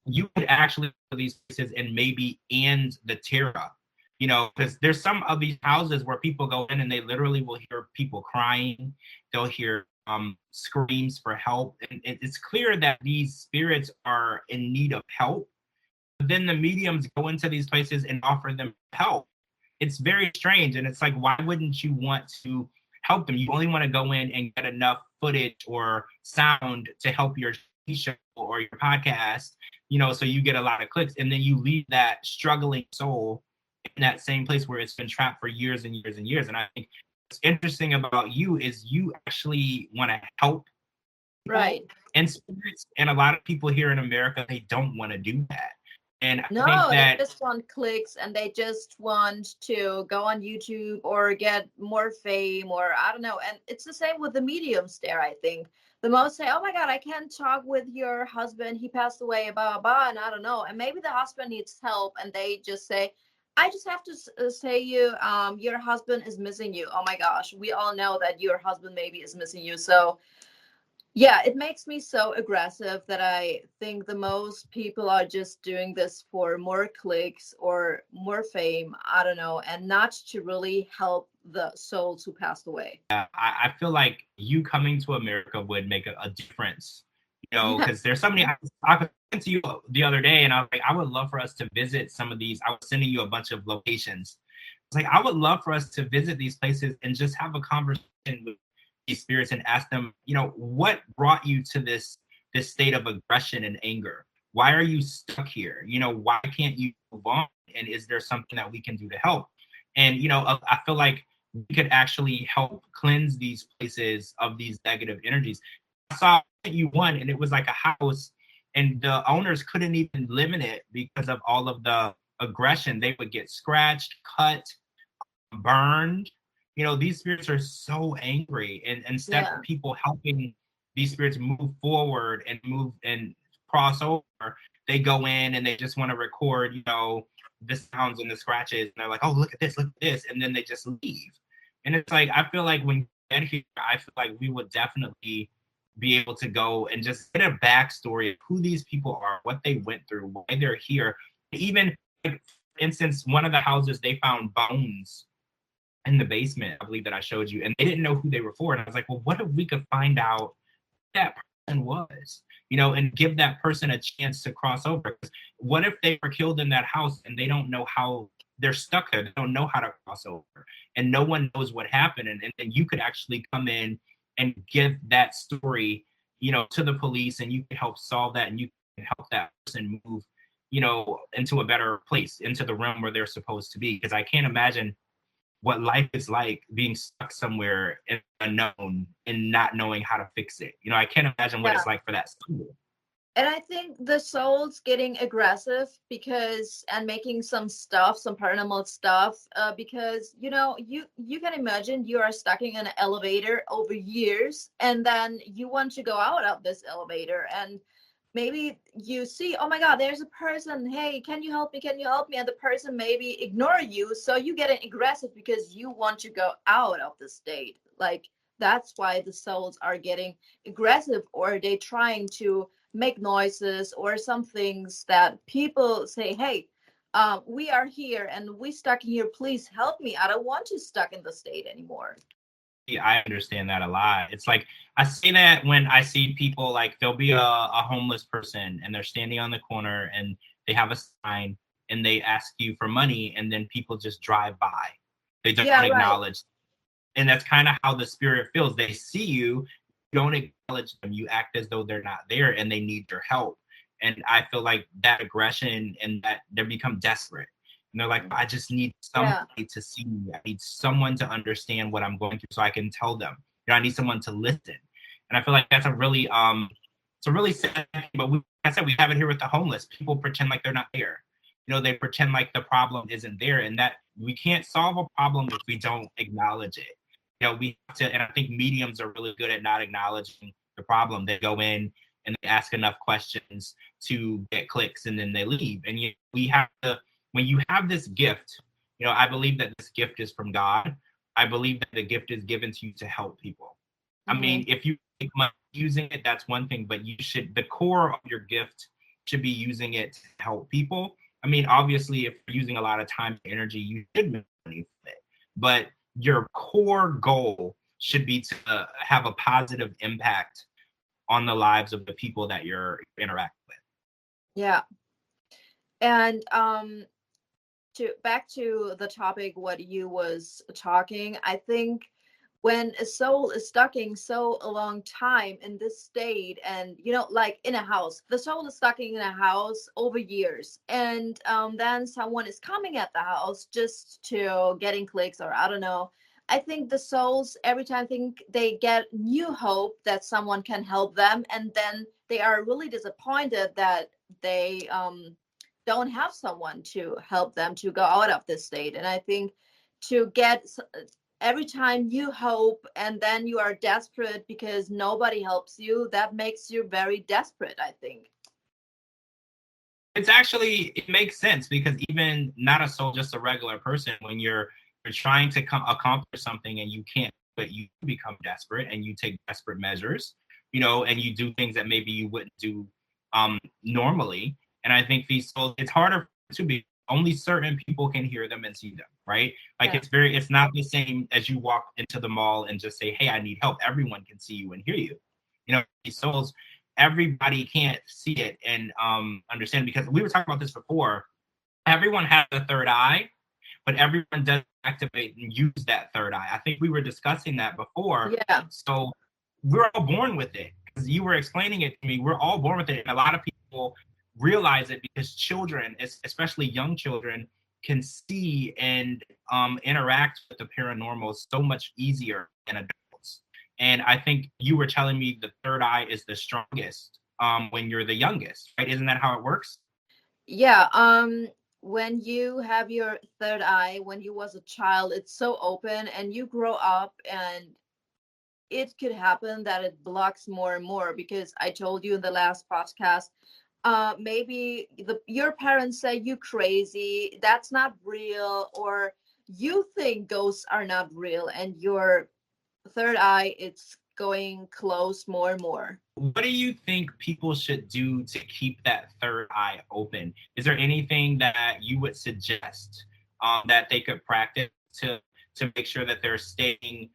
you could actually go to these places and maybe end the terror, because there's some of these houses where people go in and they literally will hear people crying. They'll hear screams for help. And it's clear that these spirits are in need of help. But then the mediums go into these places and offer them help. It's very strange. And it's like, why wouldn't you want to help them? You only want to go in and get enough footage or sound to help your show or your podcast, so you get a lot of clicks. And then you leave that struggling soul in that same place where it's been trapped for years and years and years. And I think what's interesting about you is you actually want to help people Right. and spirits. And a lot of people here in America, they don't want to do that. And I No, think that they just want clicks, and they just want to go on YouTube or get more fame, or I don't know. And it's the same with the mediums there, I think. The most say, "Oh my God, I can't talk with your husband. He passed away, blah, blah," and I don't know. And maybe the husband needs help, and they just say, "I just have to say your husband is missing you." Oh my gosh, we all know that your husband maybe is missing you. So yeah, it makes me so aggressive that I think the most people are just doing this for more clicks or more fame. I don't know, and not to really help the souls who passed away. I feel like you coming to America would make a difference, Yeah. because there's so many. I was talking to you the other day, and I was like, I would love for us to visit some of these. I was sending you a bunch of locations. It's like, I would love for us to visit these places and just have a conversation with these spirits and ask them, what brought you to this state of aggression and anger? Why are you stuck here? Why can't you move on? And is there something that we can do to help? And I feel like we could actually help cleanse these places of these negative energies. I saw you one, and it was like a house, and the owners couldn't even live in it because of all of the aggression. They would get scratched, cut, burned. These spirits are so angry, and instead of people helping these spirits move forward and move and cross over, they go in and they just want to record, the sounds and the scratches, and they're like, "Oh, look at this, and then they just leave. And it's like, I feel like when you get here, I feel like we would definitely be able to go and just get a backstory of who these people are, what they went through, why they're here. Even, for instance, one of the houses, they found bones in the basement, I believe, that I showed you, and they didn't know who they were for. And I was like, well, what if we could find out who that person was, and give that person a chance to cross over? What if they were killed in that house and they don't know how, they're stuck there, they don't know how to cross over, and no one knows what happened? And then you could actually come in and give that story, to the police, and you can help solve that, and you can help that person move, into a better place, into the realm where they're supposed to be. Because I can't imagine what life is like being stuck somewhere in unknown and not knowing how to fix it. I can't imagine what it's like for that soul. And I think the soul's getting aggressive and making some paranormal stuff, because you can imagine you are stuck in an elevator over years, and then you want to go out of this elevator, and maybe you see, oh my God, there's a person, hey, can you help me, can you help me, and the person maybe ignore you, so you get aggressive because you want to go out of the state. Like, that's why the souls are getting aggressive, or they trying to make noises or some things that people say, hey, we are here and we stuck here, please help me, I don't want to stuck in the state anymore. I understand that a lot. It's like I see that when I see people, like there'll be a homeless person and they're standing on the corner and they have a sign and they ask you for money, and then people just drive by. They don't acknowledge. Right. And that's kind of how the spirit feels. They see you, you don't acknowledge them. You act as though they're not there and they need your help. And I feel like that aggression and that they become desperate. And they're like, I just need somebody to see me. I need someone to understand what I'm going through so I can tell them. You know, I need someone to listen. And I feel like that's a really, it's a really sad thing. But like I said, we have it here with the homeless. People pretend like they're not there. You know, they pretend like the problem isn't there, and that we can't solve a problem if we don't acknowledge it. You know, we have to, and I think mediums are really good at not acknowledging the problem. They go in and they ask enough questions to get clicks, and then they leave. And we have to, when you have this gift, you know, I believe that this gift is from God. I believe that the gift is given to you to help people. Mm-hmm. I mean, if you make money using it, that's one thing, but you should, the core of your gift should be using it to help people. I mean, obviously, if you're using a lot of time and energy, you should make money from it. But your core goal should be to have a positive impact on the lives of the people that you're interacting with. Yeah. And back to the topic, what you was talking, I think when a soul is stuck in so a long time in this state, and you know, like in a house, the soul is stuck in a house over years, and then someone is coming at the house just to getting clicks, or I don't know. I think the souls every time think they get new hope that someone can help them, and then they are really disappointed that they don't have someone to help them to go out of this state. And I think to get, every time you hope and then you are desperate because nobody helps you, that makes you very desperate, I think. It's actually, it makes sense, because even not a soul, just a regular person, when you're trying to accomplish something and you can't, but you become desperate and you take desperate measures, you know, and you do things that maybe you wouldn't do normally. And I think these souls, it's harder to be, only certain people can hear them and see them, right? Like it's not the same as you walk into the mall and just say, hey, I need help. Everyone can see you and hear you. You know, these souls, everybody can't see it and understand, because we were talking about this before. Everyone has a third eye, but everyone doesn't activate and use that third eye. I think we were discussing that before. Yeah. So we're all born with it, because you were explaining it to me. We're all born with it. And a lot of people realize it because children, especially young children, can see and interact with the paranormal so much easier than adults. And I think you were telling me the third eye is the strongest when you're the youngest, right? Isn't that how it works? Yeah. When you have your third eye, when you was a child, it's so open, and you grow up and it could happen that it blocks more and more, because I told you in the last podcast, maybe your parents say you crazy, that's not real, or you think ghosts are not real, and your third eye, it's going close more and more. What do you think people should do to keep that third eye open? Is there anything that you would suggest that they could practice to make sure that they're staying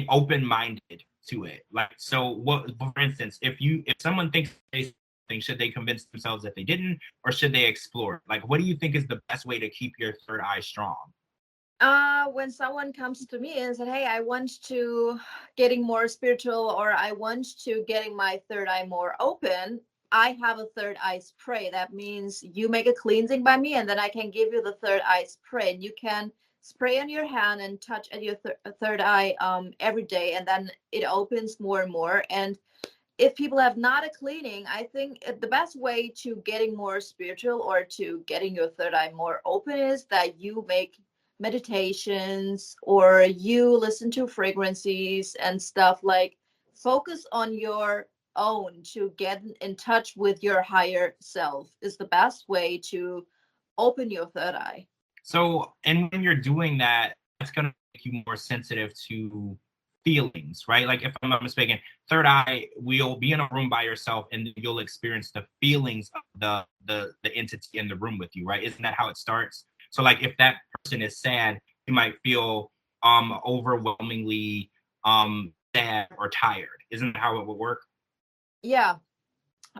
open-minded to it? Like, so what, for instance, if someone thinks they should they convince themselves that they didn't, or should they explore? Like, what do you think is the best way to keep your third eye strong? When someone comes to me and said, hey, I want to getting more spiritual, or I want to getting my third eye more open, I have a third eye spray. That means you make a cleansing by me, and then I can give you the third eye spray. And you can spray on your hand and touch at your third eye every day, and then it opens more and more. And if people have not a cleaning, I think the best way to getting more spiritual or to getting your third eye more open is that you make meditations, or you listen to fragrances and stuff, like focus on your own to get in touch with your higher self is the best way to open your third eye. So, and when you're doing that, that's going to make you more sensitive to feelings, right? Like if I'm not mistaken, third eye, we'll be in a room by yourself and you'll experience the feelings of the entity in the room with you, right? Isn't that how it starts? So like if that person is sad, you might feel overwhelmingly sad or tired. Isn't that how it would work? Yeah,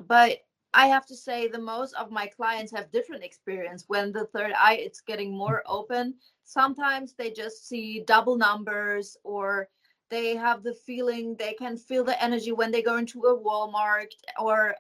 but I have to say the most of my clients have different experience. When the third eye it's getting more open, sometimes they just see double numbers, or they have the feeling they can feel the energy when they go into a Walmart, or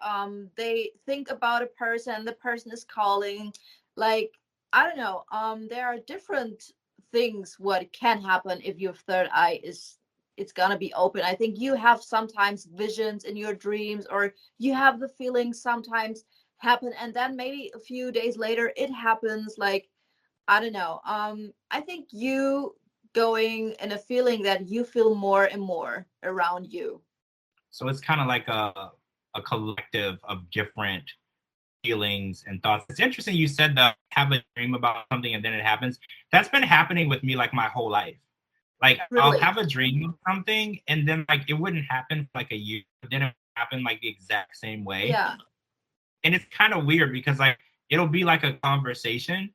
they think about a person, the person is calling. Like, I don't know, there are different things what can happen if your third eye is it's gonna be open. I think you have sometimes visions in your dreams, or you have the feeling sometimes happen, and then maybe a few days later it happens. Like, I don't know. I think you going in a feeling that you feel more and more around you. So it's kind of like a collective of different feelings and thoughts. It's interesting you said the have a dream about something and then it happens. That's been happening with me like my whole life. Like Really? I'll have a dream of something and then like it wouldn't happen for like a year, but then it would happen like the exact same way. Yeah. And it's kind of weird because like it'll be like a conversation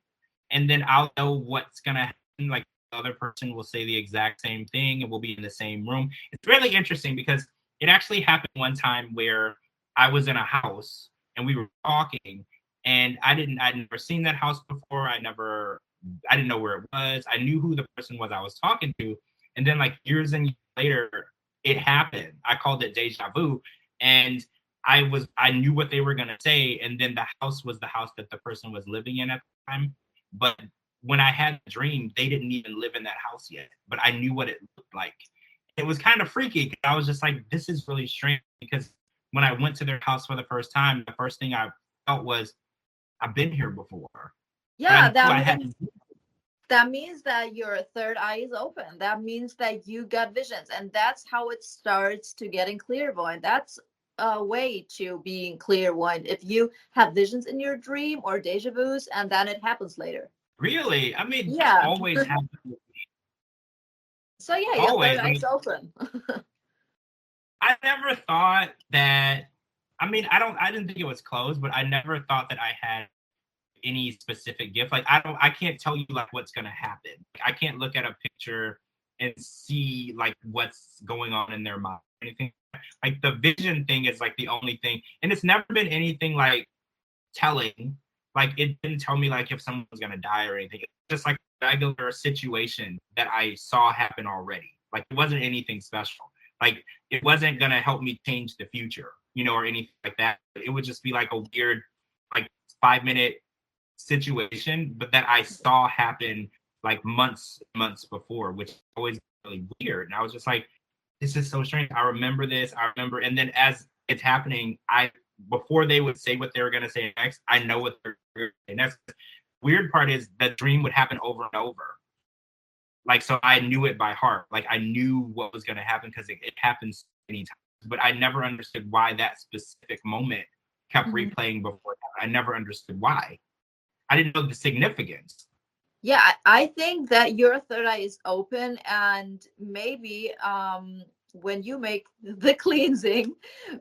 and then I'll know what's gonna happen. Like the other person will say the exact same thing and we'll be in the same room. It's really interesting because it actually happened one time where I was in a house and we were talking and I'd never seen that house before. I didn't know where it was. I knew who the person was I was talking to. And then like years and years later, it happened. I called it deja vu. And I knew what they were going to say. And then the house was the house that the person was living in at the time. But when I had the dream, they didn't even live in that house yet. But I knew what it looked like. It was kind of freaky. I was just like, this is really strange because when I went to their house for the first time, the first thing I felt was, I've been here before. Yeah, that means that your third eye is open. That means that you got visions, and that's how it starts to getting clairvoyant. That's a way to being clairvoyant. If you have visions in your dream or deja vus, and then it happens later. Really? I mean, Yeah. always happens. So yeah, your Always. third eye is open. I never thought that. I mean, I didn't think it was closed, but I never thought that I had any specific gift. Like I can't tell you like what's gonna happen. I can't look at a picture and see like what's going on in their mind or anything. Like the vision thing is like the only thing, and it's never been anything like telling. Like it didn't tell me like if someone was gonna die or anything. It's just like a regular situation that I saw happen already. Like it wasn't anything special. Like it wasn't gonna help me change the future, or anything like that. It would just be like a weird, like 5-minute situation, but that I saw happen like months before, which is always really weird. And I was just like, this is so strange. I remember this. And then as it's happening, before they would say what they were gonna say next, I know what they're gonna say next. Weird part is the dream would happen over and over. Like, so I knew it by heart. Like I knew what was gonna happen because it happens many times, but I never understood why that specific moment kept replaying before that. I never understood why. I didn't know the significance. Yeah, I think that your third eye is open, and maybe when you make the cleansing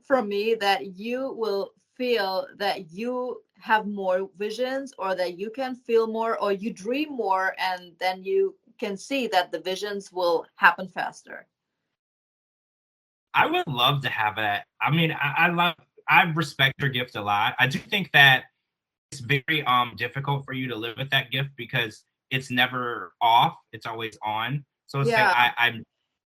from me, that you will feel that you have more visions, or that you can feel more, or you dream more, and then you can see that the visions will happen faster. I would love to have that. I mean, I respect your gift a lot. I do think that it's very difficult for you to live with that gift because it's never off, it's always on. So it's Yeah. like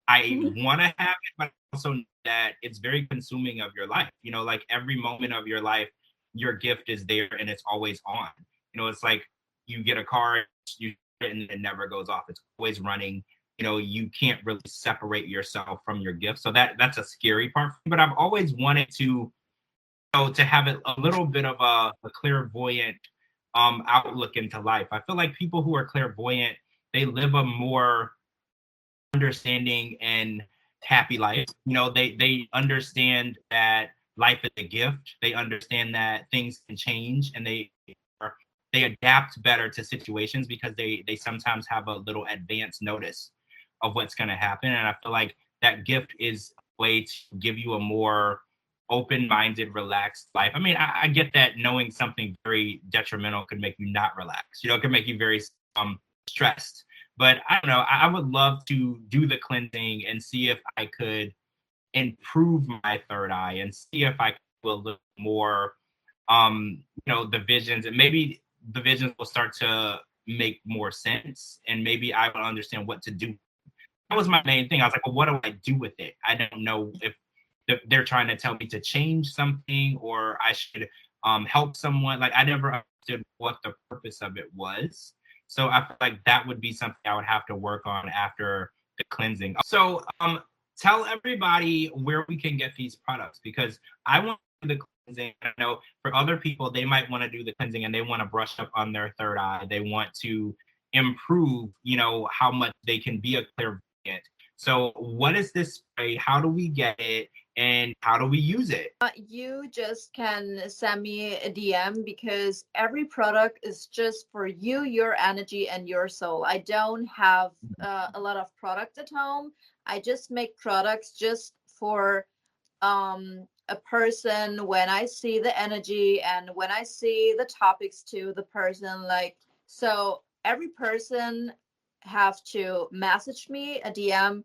I want to have it, but also that it's very consuming of your life. Like every moment of your life, your gift is there and it's always on. It's like you get a car, you and it never goes off. It's always running. You can't really separate yourself from your gift. So that's a scary part. But I've always wanted to have a little bit of a clairvoyant outlook into life. I feel like people who are clairvoyant, they live a more understanding and happy life. They understand that life is a gift. They understand that things can change, and they adapt better to situations because they sometimes have a little advance notice of what's going to happen. And I feel like that gift is a way to give you a more open-minded, relaxed life. I mean, I get that knowing something very detrimental could make you not relax. You know, it could make you very stressed. But I don't know. I would love to do the cleansing and see if I could improve my third eye and see if I could do a little more, the visions, and maybe the visions will start to make more sense, and maybe I will understand what to do. That was my main thing. I was like, well, what do I do with it? I don't know if they're trying to tell me to change something or I should help someone. Like, I never understood what the purpose of it was. So I feel like that would be something I would have to work on after the cleansing. So tell everybody where we can get these products, because I want to do the cleansing. I know for other people, they might want to do the cleansing and they want to brush up on their third eye. They want to improve, how much they can be a clairvoyant. So what is this spray? How do we get it? And how do we use it? You just can send me a DM, because every product is just for you, your energy, and your soul. I don't have a lot of product at home. I just make products just for a person when I see the energy and when I see the topics to the person. Like, so every person have to message me a DM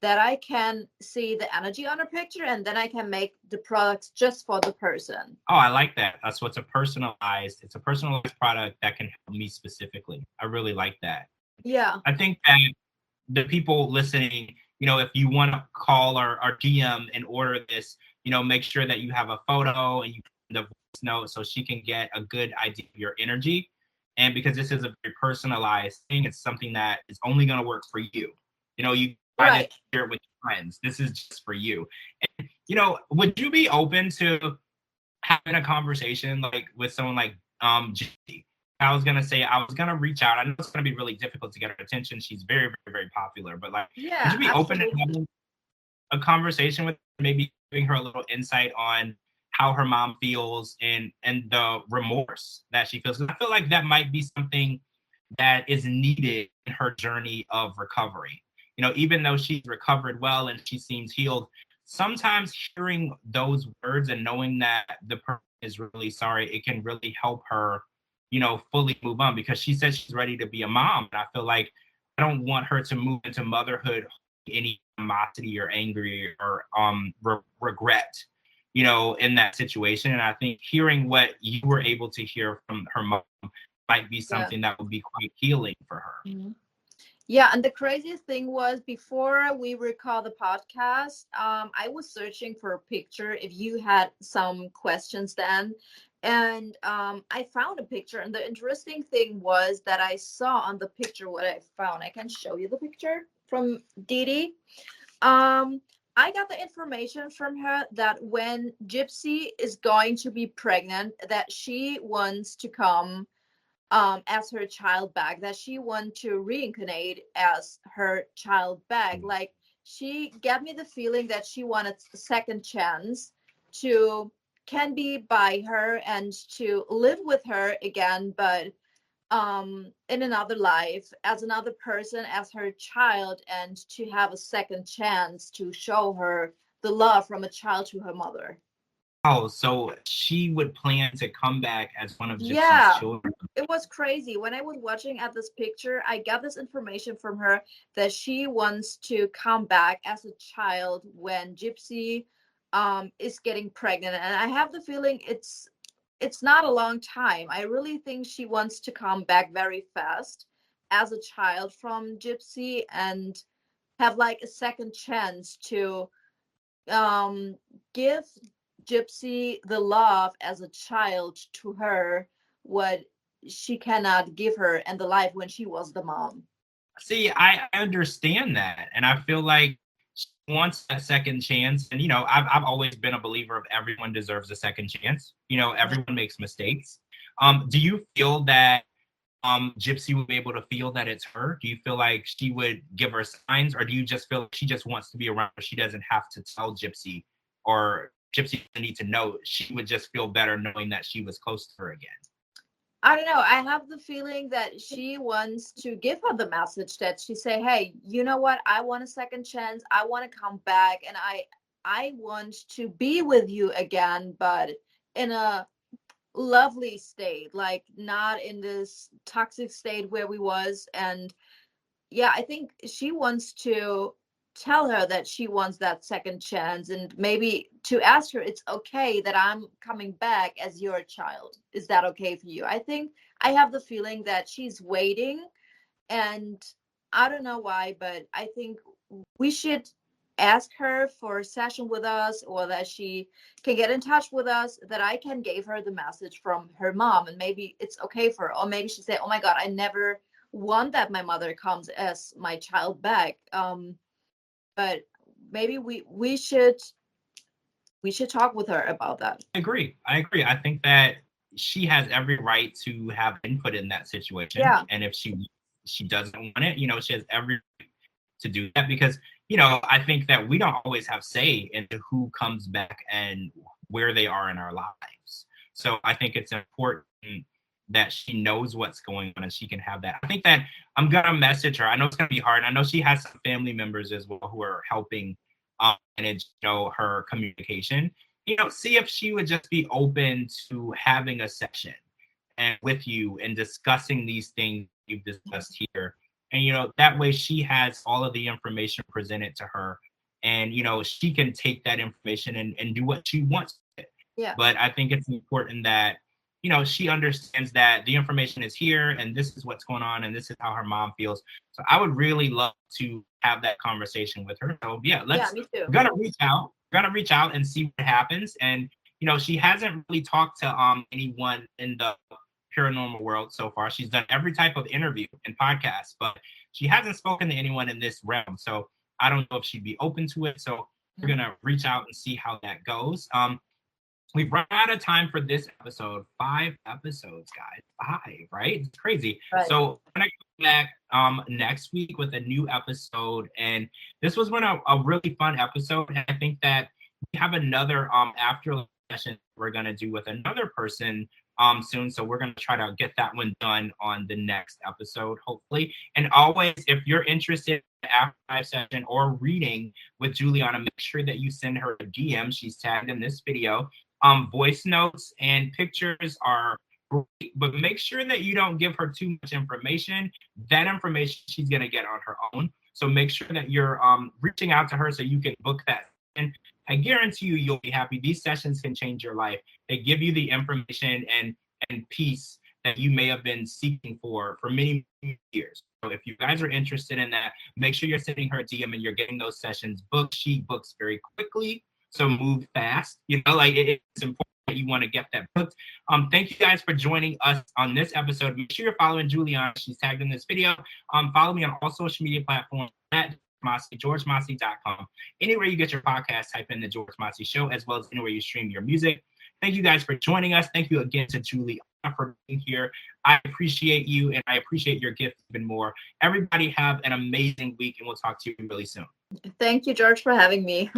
that I can see the energy on a picture, and then I can make the products just for the person. Oh, I like that. That's what's it's a personalized product that can help me specifically. I really like that. Yeah. I think that the people listening, if you want to call our DM and order this, make sure that you have a photo and you the voice note so she can get a good idea of your energy. And because this is a very personalized thing, it's something that is only going to work for you. You right. Share it with your friends. This is just for you. And, would you be open to having a conversation like with someone like Gypsy? I was gonna reach out. I know it's gonna be really difficult to get her attention. She's very, very, very popular. But would you be open to having a conversation with her, maybe giving her a little insight on how her mom feels and the remorse that she feels? Because I feel like that might be something that is needed in her journey of recovery. Even though she's recovered well and she seems healed, sometimes hearing those words and knowing that the person is really sorry, it can really help her, fully move on, because she says she's ready to be a mom. And I feel like I don't want her to move into motherhood any animosity or angry or regret, in that situation. And I think hearing what you were able to hear from her mom might be something that would be quite healing for her. Mm-hmm. Yeah, and the craziest thing was, before we record the podcast, I was searching for a picture if you had some questions then. And I found a picture. And the interesting thing was that I saw on the picture what I found. I can show you the picture from DeeDee. I got the information from her that when Gypsy is going to be pregnant, that she wants to come as her child back, that she wants to reincarnate as her child back. Like, she gave me the feeling that she wanted a second chance to can be by her and to live with her again, but in another life, as another person, as her child, and to have a second chance to show her the love from a child to her mother. Oh, so she would plan to come back as one of Gypsy's children. It was crazy. When I was watching at this picture, I got this information from her that she wants to come back as a child when Gypsy is getting pregnant. And I have the feeling it's not a long time. I really think she wants to come back very fast as a child from Gypsy and have like a second chance to give Gypsy the love as a child to her, what she cannot give her in the life when she was the mom. See, I understand that, and I feel like she wants a second chance. And I've always been a believer of everyone deserves a second chance. Everyone makes mistakes. Do you feel that Gypsy would be able to feel that it's her? Do you feel like she would give her signs, or do you just feel like she just wants to be around, but she doesn't have to tell Gypsy or Gypsy doesn't need to know. She would just feel better knowing that she was close to her again. I don't know. I have the feeling that she wants to give her the message that she say, hey, you know what? I want a second chance. I want to come back, and I want to be with you again, but in a lovely state, like not in this toxic state where we was. And yeah, I think she wants to tell her that she wants that second chance, and maybe to ask her, it's okay that I'm coming back as your child. Is that okay for you? I think I have the feeling that she's waiting, and I don't know why, but I think we should ask her for a session with us, or that she can get in touch with us, that I can give her the message from her mom, and maybe it's okay for her. Or maybe she say, oh my God, I never want that my mother comes as my child back. But maybe we should talk with her about that. I agree. I think that she has every right to have input in that situation. Yeah. And if she doesn't want it, she has every right to do that, because, I think that we don't always have say into who comes back and where they are in our lives. So I think it's important that she knows what's going on and she can have that. I think that I'm going to message her. I know it's going to be hard. I know she has some family members as well who are helping manage, her communication. See if she would just be open to having a session and with you and discussing these things you've discussed here. And, that way she has all of the information presented to her, and, she can take that information and do what she wants with it. Yeah. But I think it's important that, she understands that the information is here and this is what's going on and this is how her mom feels. So I would really love to have that conversation with her. So yeah, me too. We're gonna reach out and see what happens. And she hasn't really talked to anyone in the paranormal world so far. She's done every type of interview and podcast, but she hasn't spoken to anyone in this realm. So I don't know if she'd be open to it. So we're gonna reach out and see how that goes. We've run out of time for this episode. 5 episodes, guys. 5, right? It's crazy. Right. So I'm gonna come back next week with a new episode. And this was a really fun episode. And I think that we have another afterlife session we're gonna do with another person soon. So we're gonna try to get that one done on the next episode, hopefully. And always, if you're interested in the afterlife session or reading with Giuliana, make sure that you send her a DM. She's tagged in this video. Voice notes and pictures are great, but make sure that you don't give her too much information. That information she's going to get on her own. So make sure that you're reaching out to her so you can book that. And I guarantee you'll be happy. These sessions can change your life. They give you the information and peace that you may have been seeking for many years. So if you guys are interested in that, make sure you're sending her a DM and you're getting those sessions booked. She books very quickly. So move fast, it's important that you want to get that booked. Thank you guys for joining us on this episode. Make sure you're following Giuliana. She's tagged in this video. Follow me on all social media platforms at Mossey, GeorgeMossey.com. Anywhere you get your podcast, type in the George Mossey Show, as well as anywhere you stream your music. Thank you guys for joining us. Thank you again to Giuliana for being here. I appreciate you, and I appreciate your gift even more. Everybody have an amazing week, and we'll talk to you really soon. Thank you, George, for having me.